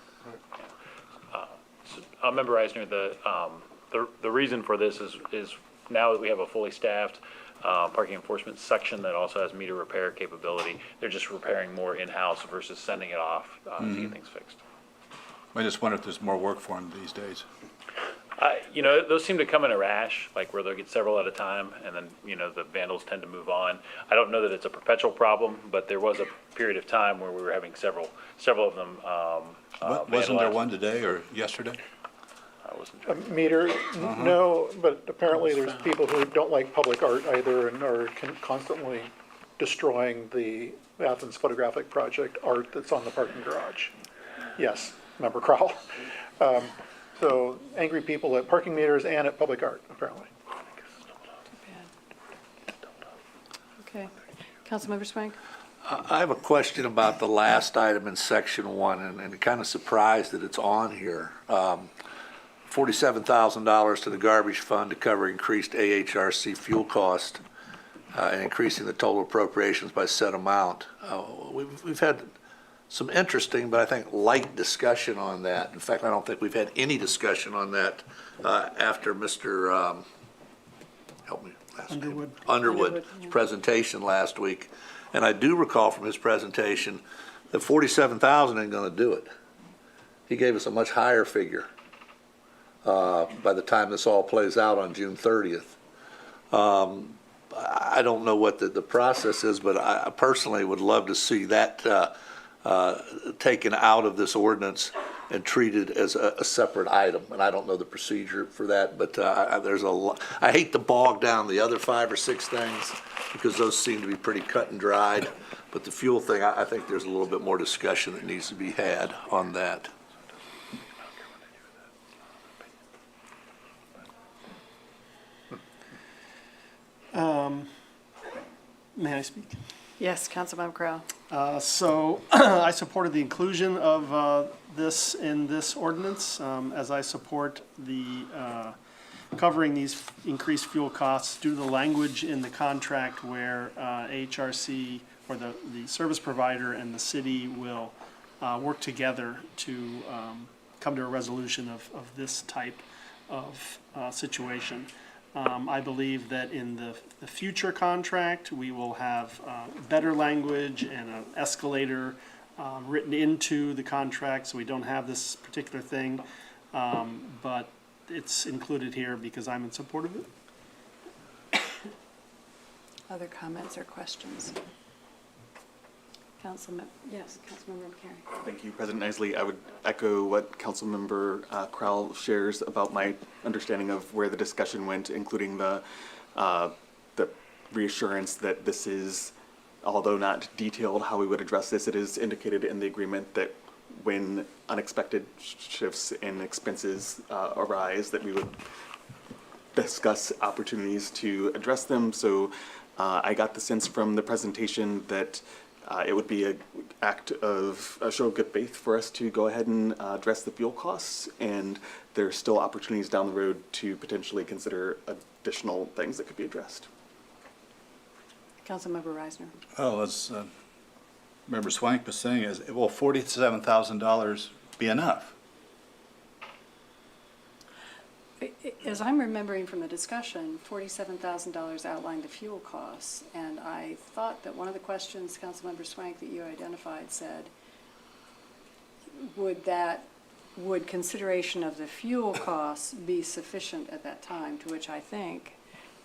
Member Eisner, the reason for this is now that we have a fully staffed parking enforcement section that also has meter repair capability, they're just repairing more in-house versus sending it off to get things fixed. I just wonder if there's more work for them these days. Those seem to come in a rash, like where they'll get several at a time, and then, the vandals tend to move on. I don't know that it's a perpetual problem, but there was a period of time where we were having several of them Wasn't there vandalized. one today or yesterday? I wasn't A sure. meter, no, but apparently there's people who don't like public art either and are constantly destroying the Athens photographic project art that's on the parking garage. Yes, Member Crowell. So angry people at parking meters and at public art, apparently. Okay. Councilmember Swank. I have a question about the last item in section 1, and kind of surprised that it's on here. $47,000 to the garbage fund to cover increased AHRC fuel cost and increasing the total appropriations by said amount. We've had some interesting, but I think light discussion on that. In fact, I don't think we've had any discussion on that after Mr. Help me. Underwood's presentation last week. And I do recall from his presentation that 47,000 ain't going to do it. He gave us a much higher figure by the time this all plays out on June 30th. I don't know what the process is, but I personally would love to see that taken out of this ordinance and treated as a separate item. And I don't know the procedure for that, but there's a lot. I hate to bog down the other 5 or 6 things because those seem to be pretty cut and dried. But the fuel thing, I think there's a little bit more discussion that needs to be had on that. May I speak? Yes, Councilmember Crowe. So I supported the inclusion of this in this ordinance, as I support the covering these increased fuel costs due to the language in the contract where AHRC or the service provider and the city will work together to come to a resolution of this type of situation. I believe that in the future contract, we will have better language and an escalator written into the contract, so we don't have this particular thing. But it's included here because I'm in support of it. Other comments or questions? Yes, Councilmember Carey. Thank you, President Isley. I would echo what Councilmember Crowell shares about my understanding of where the discussion went, including the reassurance that this is, although not detailed how we would address this, it is indicated in the agreement that when unexpected shifts in expenses arise, that we would discuss opportunities to address them. So I got the sense from the presentation that it would be an act of a show of good faith for us to go ahead and address the fuel costs, and there are still opportunities down the road to potentially consider additional things that could be addressed. Councilmember Reisner. Well, as Member Swank was saying, will $47,000 be enough? As I'm remembering from the discussion, $47,000 outlined the fuel costs, and I thought that one of the questions, Councilmember Swank, that you identified said, would consideration of the fuel costs be sufficient at that time, to which I think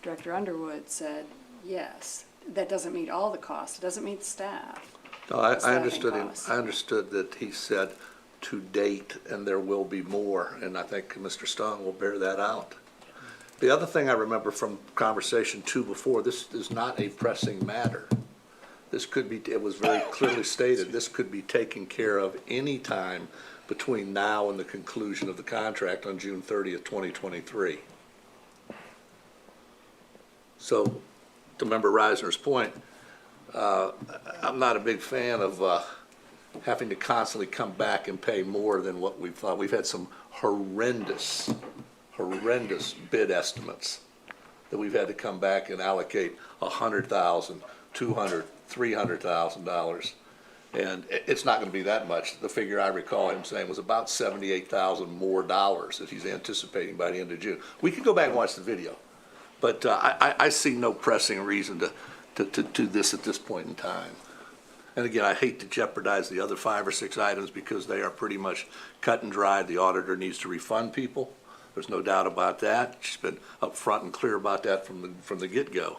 Director Underwood said, yes. That doesn't meet all the costs, it doesn't meet staff. No, I staffing understood him. costs. I understood that he said to date, and there will be more, and I think Mr. Stone will bear that out. The other thing I remember from conversation two before, this is not a pressing matter. This could be, it was very clearly stated, this could be taken care of any time between now and the conclusion of the contract on June 30th, 2023. So, to Member Reisner's point, I'm not a big fan of having to constantly come back and pay more than what we've thought. We've had some horrendous bid estimates that we've had to come back and allocate $100,000, $200,000, $300,000. And it's not going to be that much. The figure I recall him saying was about $78,000 more dollars that he's anticipating by the end of June. We could go back and watch the video, but I see no pressing reason to do this at this point in time. And again, I hate to jeopardize the other 5 or 6 items because they are pretty much cut and dried. The auditor needs to refund people. There's no doubt about that. She's been upfront and clear about that from the get-go.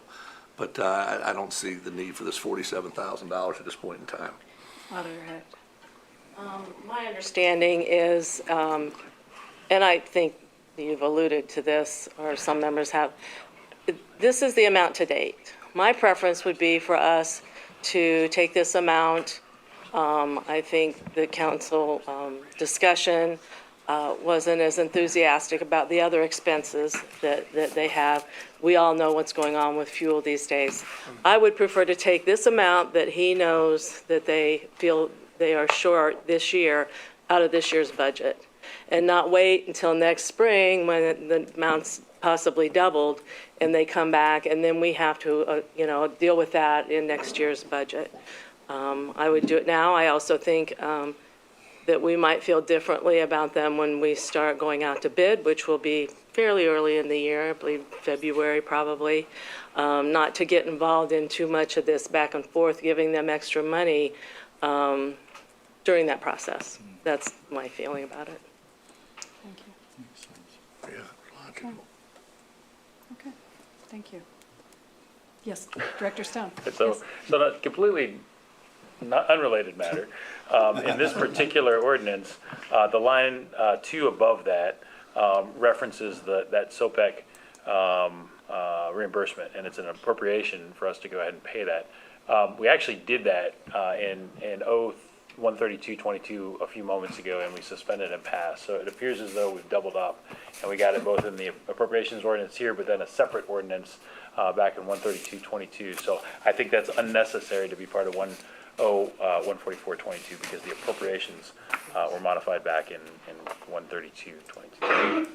But I don't see the need for this $47,000 at this point in time. Auditor Hecht. My understanding is, and I think you've alluded to this, or some members have, this is the amount to date. My preference would be for us to take this amount. I think the council discussion wasn't as enthusiastic about the other expenses that they have. We all know what's going on with fuel these days. I would prefer to take this amount that he knows that they feel they are short this year out of this year's budget, and not wait until next spring when the amount's possibly doubled and they come back, and then we have to deal with that in next year's budget. I would do it now. I also think that we might feel differently about them when we start going out to bid, which will be fairly early in the year, I believe February probably. Not to get involved in too much of this back and forth, giving them extra money during that process. That's my feeling about it. Thank you. Yeah, logical. Okay, thank you. Yes, Director Stone. So, Yes. so not completely not unrelated matter. In this particular ordinance, the line 2 above that references that SOPEC reimbursement, and it's an appropriation for us to go ahead and pay that. We actually did that in 13222 a few moments ago, and we suspended and passed. So it appears as though we've doubled up, and we got it both in the appropriations ordinance here, but then a separate ordinance back in 13222. So I think that's unnecessary to be part of 14422 because the appropriations were modified back in 13222.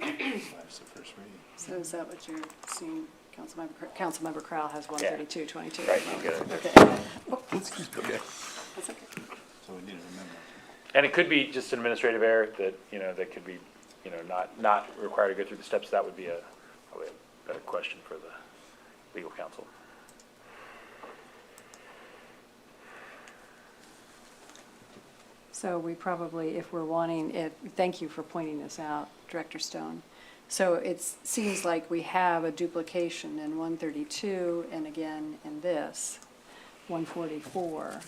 So is that what you're seeing, Councilmember Crowell has 13222? Right, you get it. Okay. Okay. That's okay. And it could be just an administrative error that, that could be, not required to go through the steps. That would be probably a better question for the legal counsel. So we probably, if we're wanting it, thank you for pointing this out, Director Stone. So it seems like we have a duplication in 132 and again in this, 144.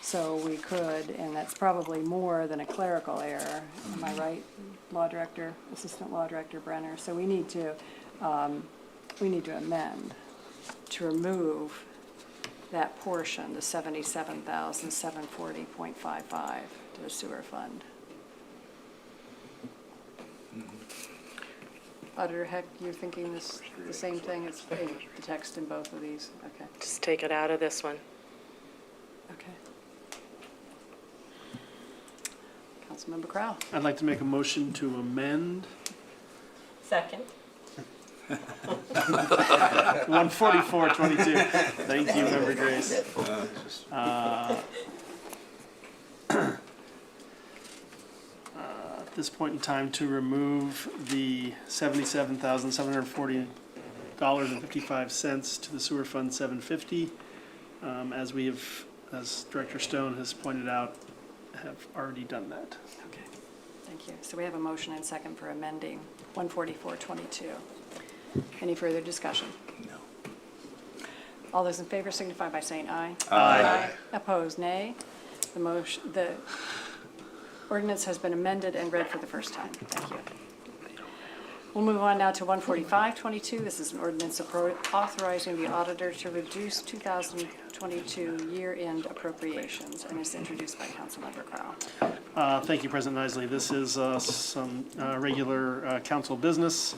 So we could, and that's probably more than a clerical error, am I right, Law Director, Assistant Law Director Brenner? So we need to amend to remove that portion, the 77,740.55 to the sewer fund. Auditor Heck, you're thinking the same thing? It's the text in both of these? Okay. Just take it out of this one. Okay. Councilmember Crowell. I'd like to make a motion to amend Second. 14422. Thank you, Member Grace. At this point in time, to remove the $77,740.55 to the sewer fund 750, as we have, as Director Stone has pointed out, have already done that. Okay, thank you. So we have a motion and second for amending 14422. Any further discussion? No. All those in favor signify by saying aye. Aye. Opposed, nay. The ordinance has been amended and read for the first time. Thank you. We'll move on now to 14522. This is an ordinance authorizing the auditor to reduce 2022 year-end appropriations, and is introduced by Councilmember Crowell. Thank you, President Isley. This is some regular council business.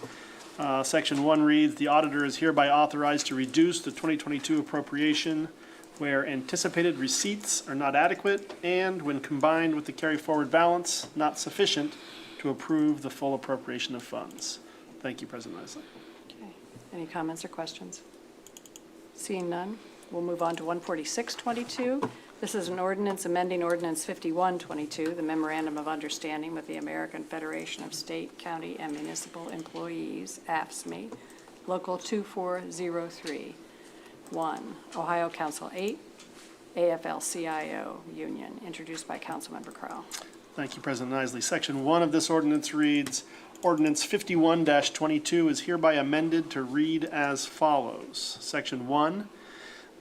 Section 1 reads, "The auditor is hereby authorized to reduce the 2022 appropriation where anticipated receipts are not adequate and, when combined with the carry-forward balance, not sufficient to approve the full appropriation of funds." Thank you, President Isley. Okay. Any comments or questions? Seeing none, we'll move on to 14622. This is an ordinance amending Ordinance 5122, the Memorandum of Understanding with the American Federation of State, County, and Municipal Employees, AFSCME, Local 2403, 1, Ohio Council 8, AFL-CIO Union, introduced by Councilmember Crowell. Thank you, President Isley. Section 1 of this ordinance reads, "Ordinance 51-22 is hereby amended to read as follows." Section 1,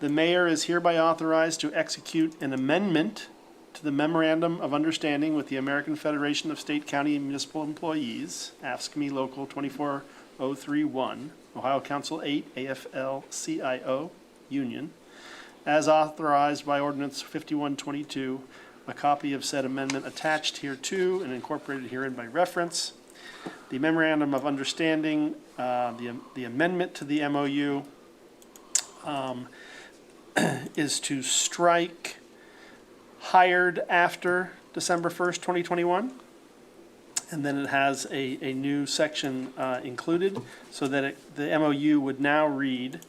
"The mayor is hereby authorized to execute an amendment to the Memorandum of Understanding with the American Federation of State, County, and Municipal Employees, AFSCME Local 24031, Ohio Council 8, AFL-CIO Union, as authorized by Ordinance 5122, a copy of said amendment attached hereto and incorporated herein by reference. The Memorandum of Understanding, the amendment to the MOU, is to strike hired after December 1st, 2021. And then it has a new section included so that the MOU would now read,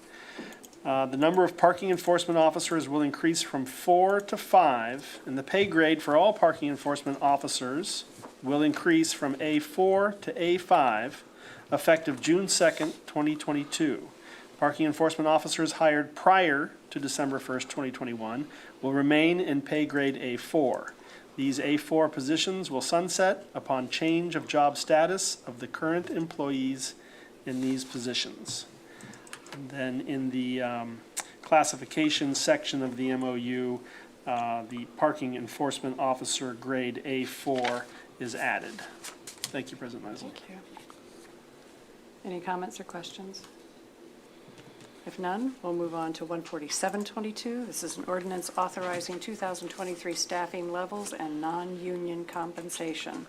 "The number of parking enforcement officers will increase from 4 to 5, and the pay grade for all parking enforcement officers will increase from A4 to A5, effective June 2nd, 2022. Parking enforcement officers hired prior to December 1st, 2021 will remain in pay grade A4. These A4 positions will sunset upon change of job status of the current employees in these positions." And then in the classification section of the MOU, the parking enforcement officer grade A4 is added. Thank you, President Isley. Thank you. Any comments or questions? If none, we'll move on to 14722. This is an ordinance authorizing 2023 staffing levels and non-union compensation,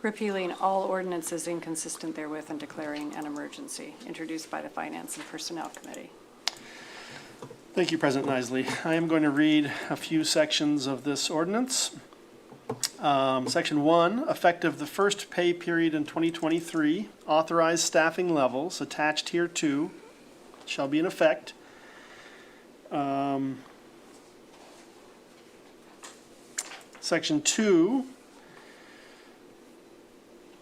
repealing all ordinances inconsistent therewith and declaring an emergency, introduced by the Finance and Personnel Committee. Thank you, President Nisley. I am going to read a few sections of this ordinance. Section 1, effective the first pay period in 2023, authorized staffing levels attached here to shall be in effect. Section 2,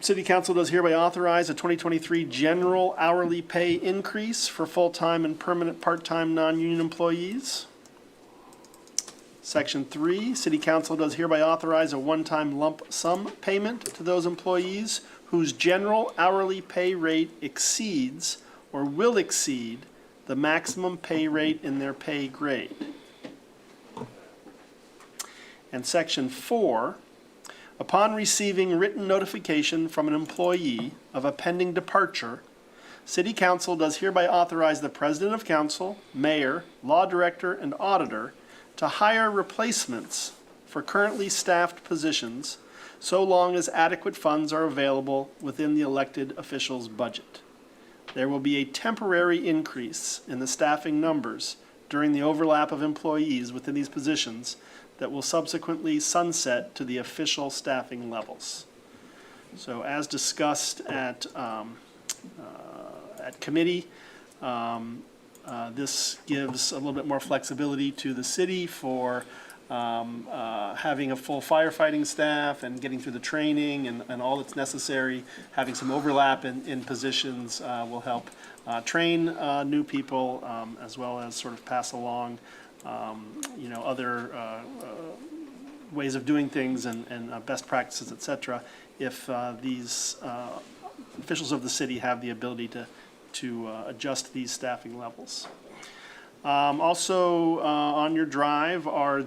City Council does hereby authorize a 2023 general hourly pay increase for full-time and permanent part-time non-union employees. Section 3, City Council does hereby authorize a one-time lump sum payment to those employees whose general hourly pay rate exceeds or will exceed the maximum pay rate in their pay grade. And Section 4, upon receiving written notification from an employee of a pending departure, City Council does hereby authorize the President of Council, Mayor, Law Director, and Auditor to hire replacements for currently staffed positions so long as adequate funds are available within the elected official's budget. There will be a temporary increase in the staffing numbers during the overlap of employees within these positions that will subsequently sunset to the official staffing levels. So as discussed at committee, this gives a little bit more flexibility to the city for having a full firefighting staff and getting through the training and all that's necessary. Having some overlap in positions will help train new people as well as sort of pass along other ways of doing things and best practices, et cetera, if these officials of the city have the ability to adjust these staffing levels. Also on your drive are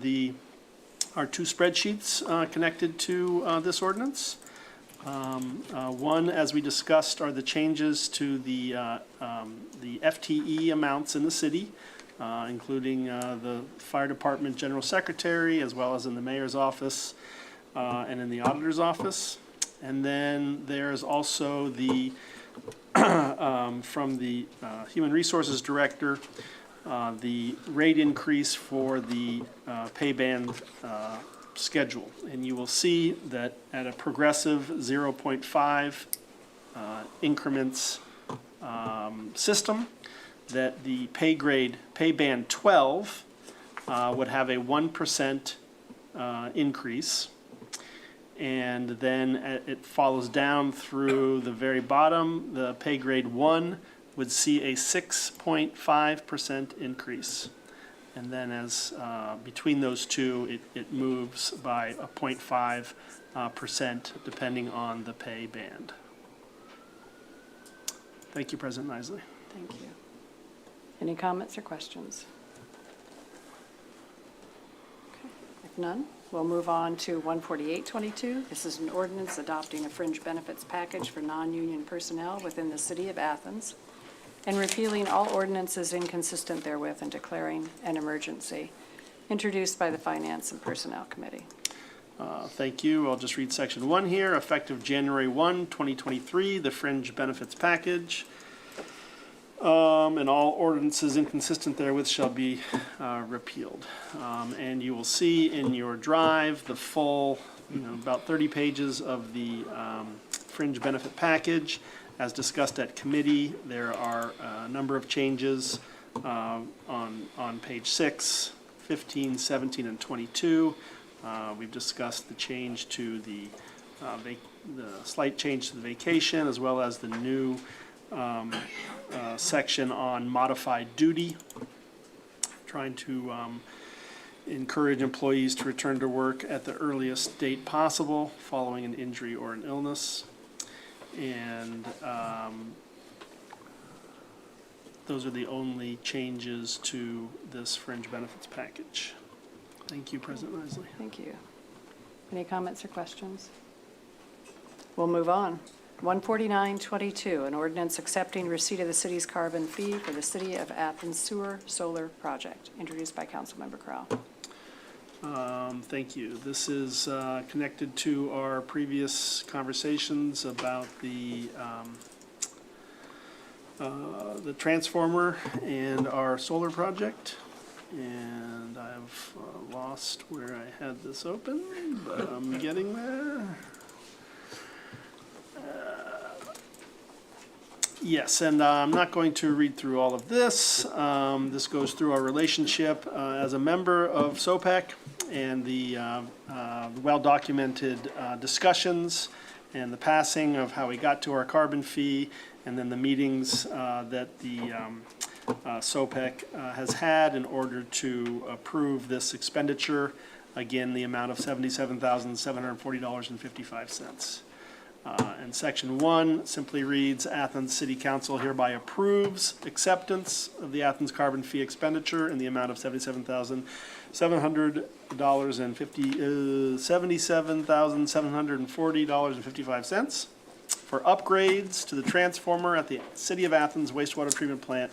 our two spreadsheets connected to this ordinance. One, as we discussed, are the changes to the FTE amounts in the city, including the fire department general secretary, as well as in the mayor's office and in the auditor's office. And then there's also the from the human resources director, the rate increase for the pay band schedule. And you will see that at a progressive 0.5 increments system, that the pay band 12 would have a 1% increase. And then it follows down through the very bottom. The pay grade 1 would see a 6.5% increase. And then as between those two, it moves by a 0.5% depending on the pay band. Thank you, President Nisley. Thank you. Any comments or questions? Okay. If none, we'll move on to 14822. This is an ordinance adopting a fringe benefits package for non-union personnel within the city of Athens and repealing all ordinances inconsistent therewith and declaring an emergency, introduced by the Finance and Personnel Committee. Thank you. I'll just read section 1 here. Effective January 1, 2023, the fringe benefits package and all ordinances inconsistent therewith shall be repealed. And you will see in your drive the full, about 30 pages of the fringe benefit package. As discussed at committee, there are a number of changes on page 6, 15, 17, and 22. We've discussed the change to the slight change to the vacation, as well as the new section on modified duty, trying to encourage employees to return to work at the earliest date possible following an injury or an illness. And those are the only changes to this fringe benefits package. Thank you, President Nisley. Thank you. Any comments or questions? We'll move on. 14922, an ordinance accepting receipt of the city's carbon fee for the City of Athens Sewer Solar Project, introduced by Councilmember Crowell. Thank you. This is connected to our previous conversations about the transformer and our solar project. And I've lost where I had this open, but I'm getting there. Yes, and I'm not going to read through all of this. This goes through our relationship as a member of SOPEC and the well-documented discussions and the passing of how we got to our carbon fee, and then the meetings that the SOPEC has had in order to approve this expenditure. Again, the amount of $77,740.55. And section 1 simply reads, Athens City Council hereby approves acceptance of the Athens carbon fee expenditure in the amount of $77,740.55 for upgrades to the transformer at the City of Athens wastewater treatment plant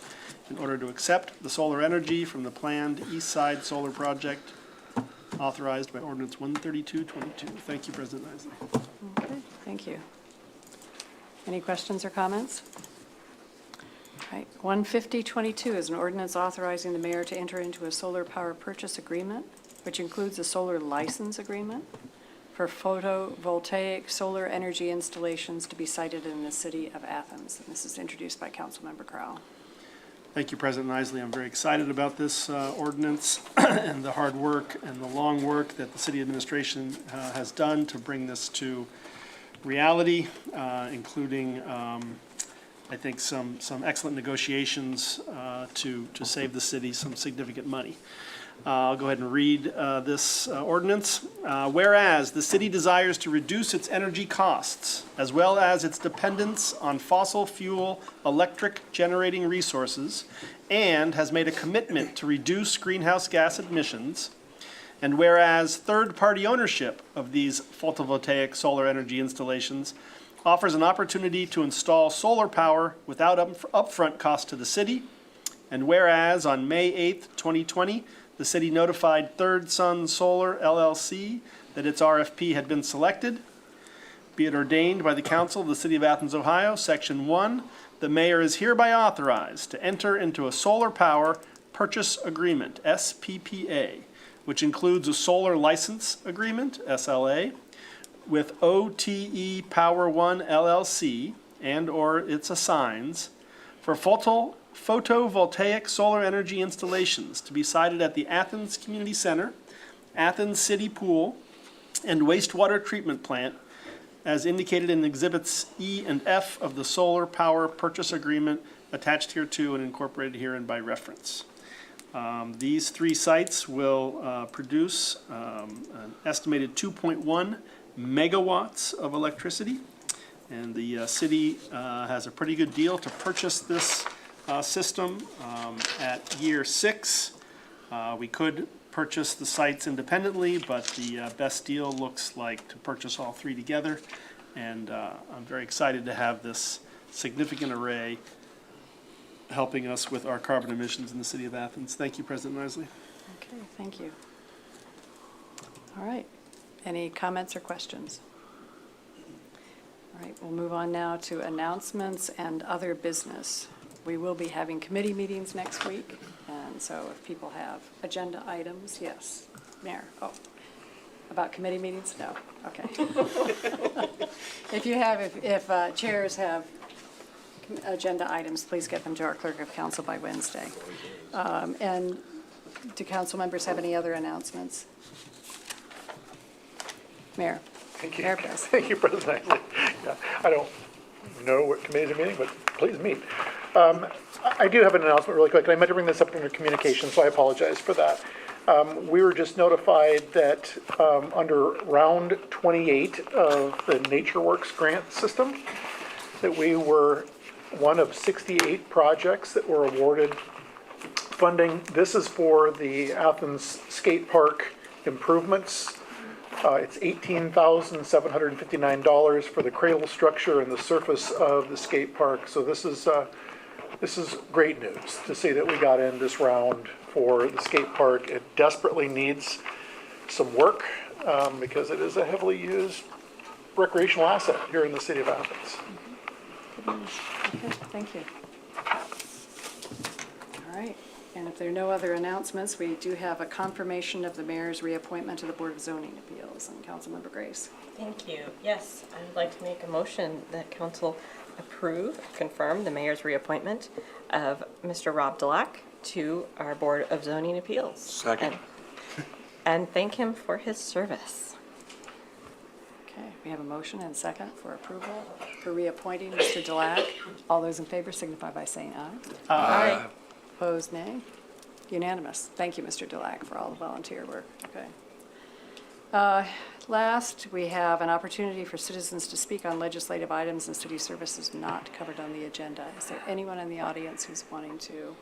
in order to accept the solar energy from the planned East Side Solar Project authorized by ordinance 13222. Thank you, President Isley. Okay, thank you. Any questions or comments? All right, 15022 is an ordinance authorizing the mayor to enter into a solar power purchase agreement, which includes a solar license agreement for photovoltaic solar energy installations to be sited in the City of Athens. And this is introduced by Councilmember Crowell. Thank you, President Isley. I'm very excited about this ordinance and the hard work and the long work that the city administration has done to bring this to reality, including, I think, some excellent negotiations to save the city some significant money. I'll go ahead and read this ordinance. Whereas the city desires to reduce its energy costs as well as its dependence on fossil fuel electric generating resources, and has made a commitment to reduce greenhouse gas emissions, and whereas third-party ownership of these photovoltaic solar energy installations offers an opportunity to install solar power without upfront cost to the city, and whereas on May 8th, 2020, the city notified Third Sun Solar LLC that its RFP had been selected. Be it ordained by the Council of the City of Athens, Ohio, Section 1, the mayor is hereby authorized to enter into a solar power purchase agreement, SPPA, which includes a solar license agreement, SLA, with OTE Power One LLC and/or its assigns for photovoltaic solar energy installations to be sited at the Athens Community Center, Athens City Pool, and wastewater treatment plant, as indicated in Exhibits E and F of the solar power purchase agreement attached hereto and incorporated herein by reference. These three sites will produce an estimated 2.1 megawatts of electricity, and the city has a pretty good deal to purchase this system at year 6. We could purchase the sites independently, but the best deal looks like to purchase all three together. And I'm very excited to have this significant array helping us with our carbon emissions in the City of Athens. Thank you, President Isley. Okay, thank you. All right, any comments or questions? All right, we'll move on now to announcements and other business. We will be having committee meetings next week, and so if people have agenda items, yes. Mayor, about committee meetings? No, okay. If chairs have agenda items, please get them to our clerk of council by Wednesday. And do council members have any other announcements? Mayor? Thank you. Mayor Press. Thank you, President Isley. Yeah, I don't know what committees are meeting, but please meet. I do have an announcement really quick, and I meant to bring this up under communication, so I apologize for that. We were just notified that under round 28 of the NatureWorks grant system, that we were one of 68 projects that were awarded funding. This is for the Athens skate park improvements. It's $18,759 for the cradle structure and the surface of the skate park. So this is great news to see that we got in this round for the skate park. It desperately needs some work because it is a heavily used recreational asset here in the City of Athens. Okay, thank you. All right, And if there are no other announcements, we do have a confirmation of the mayor's reappointment to the Board of Zoning Appeals. And Councilmember Grace. Thank you. Yes, I would like to make a motion that council approve, confirm the mayor's reappointment of Mr. Rob Dulac to our Board of Zoning Appeals. Second. And thank him for his service. Okay, we have a motion and second for approval for reappointing Mr. Dulac. All those in favor signify by saying aye. Aye. Opposed, nay. Unanimous. Thank you, Mr. Dulac, for all the volunteer work. Okay. Last, we have an opportunity for citizens to speak on legislative items and city services not covered on the agenda. Is there anyone in the audience who's wanting to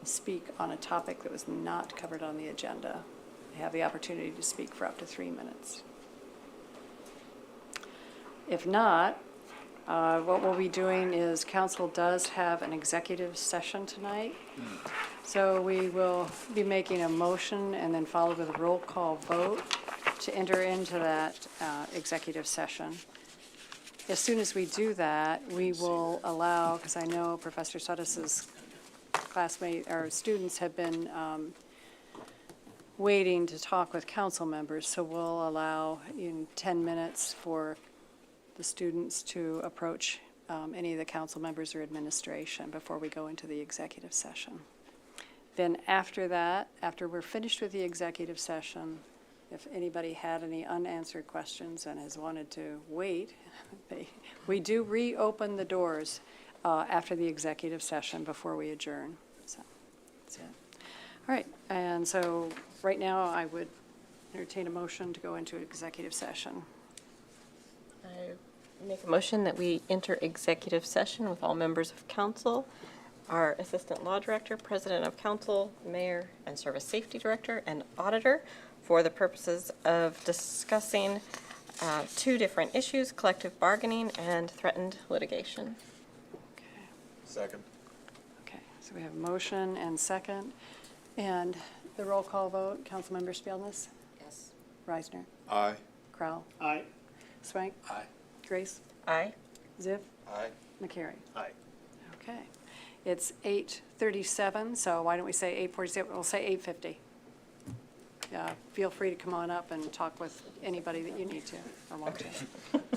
speak on a topic that was not covered on the agenda? They have the opportunity to speak for up to 3 minutes. If not, what we'll be doing is council does have an executive session tonight. So we will be making a motion and then followed with a roll call vote to enter into that executive session. As soon as we do that, we will allow, because I know Professor Sudis's classmate or students have been waiting to talk with council members, so we'll allow in 10 minutes for the students to approach any of the council members or administration before we go into the executive session. Then after that, after we're finished with the executive session, if anybody had any unanswered questions and has wanted to wait, we do reopen the doors after the executive session before we adjourn. So that's it. All right, and so right now I would entertain a motion to go into executive session. I make a motion that we enter executive session with all members of council, our Assistant Law Director, President of Council, Mayor, and Service Safety Director, and Auditor for the purposes of discussing two different issues, collective bargaining and threatened litigation. Okay. Second. Okay, so we have a motion and second. And the roll call vote, Councilmember Spielness? Yes. Reisner? Aye. Crowell? Aye. Swank? Aye. Grace? Aye. Ziv? Aye. McCary? Aye. Okay. It's 8:37, so why don't we say 8:47? We'll say 8:50. Feel free to come on up and talk with anybody that you need to or want to.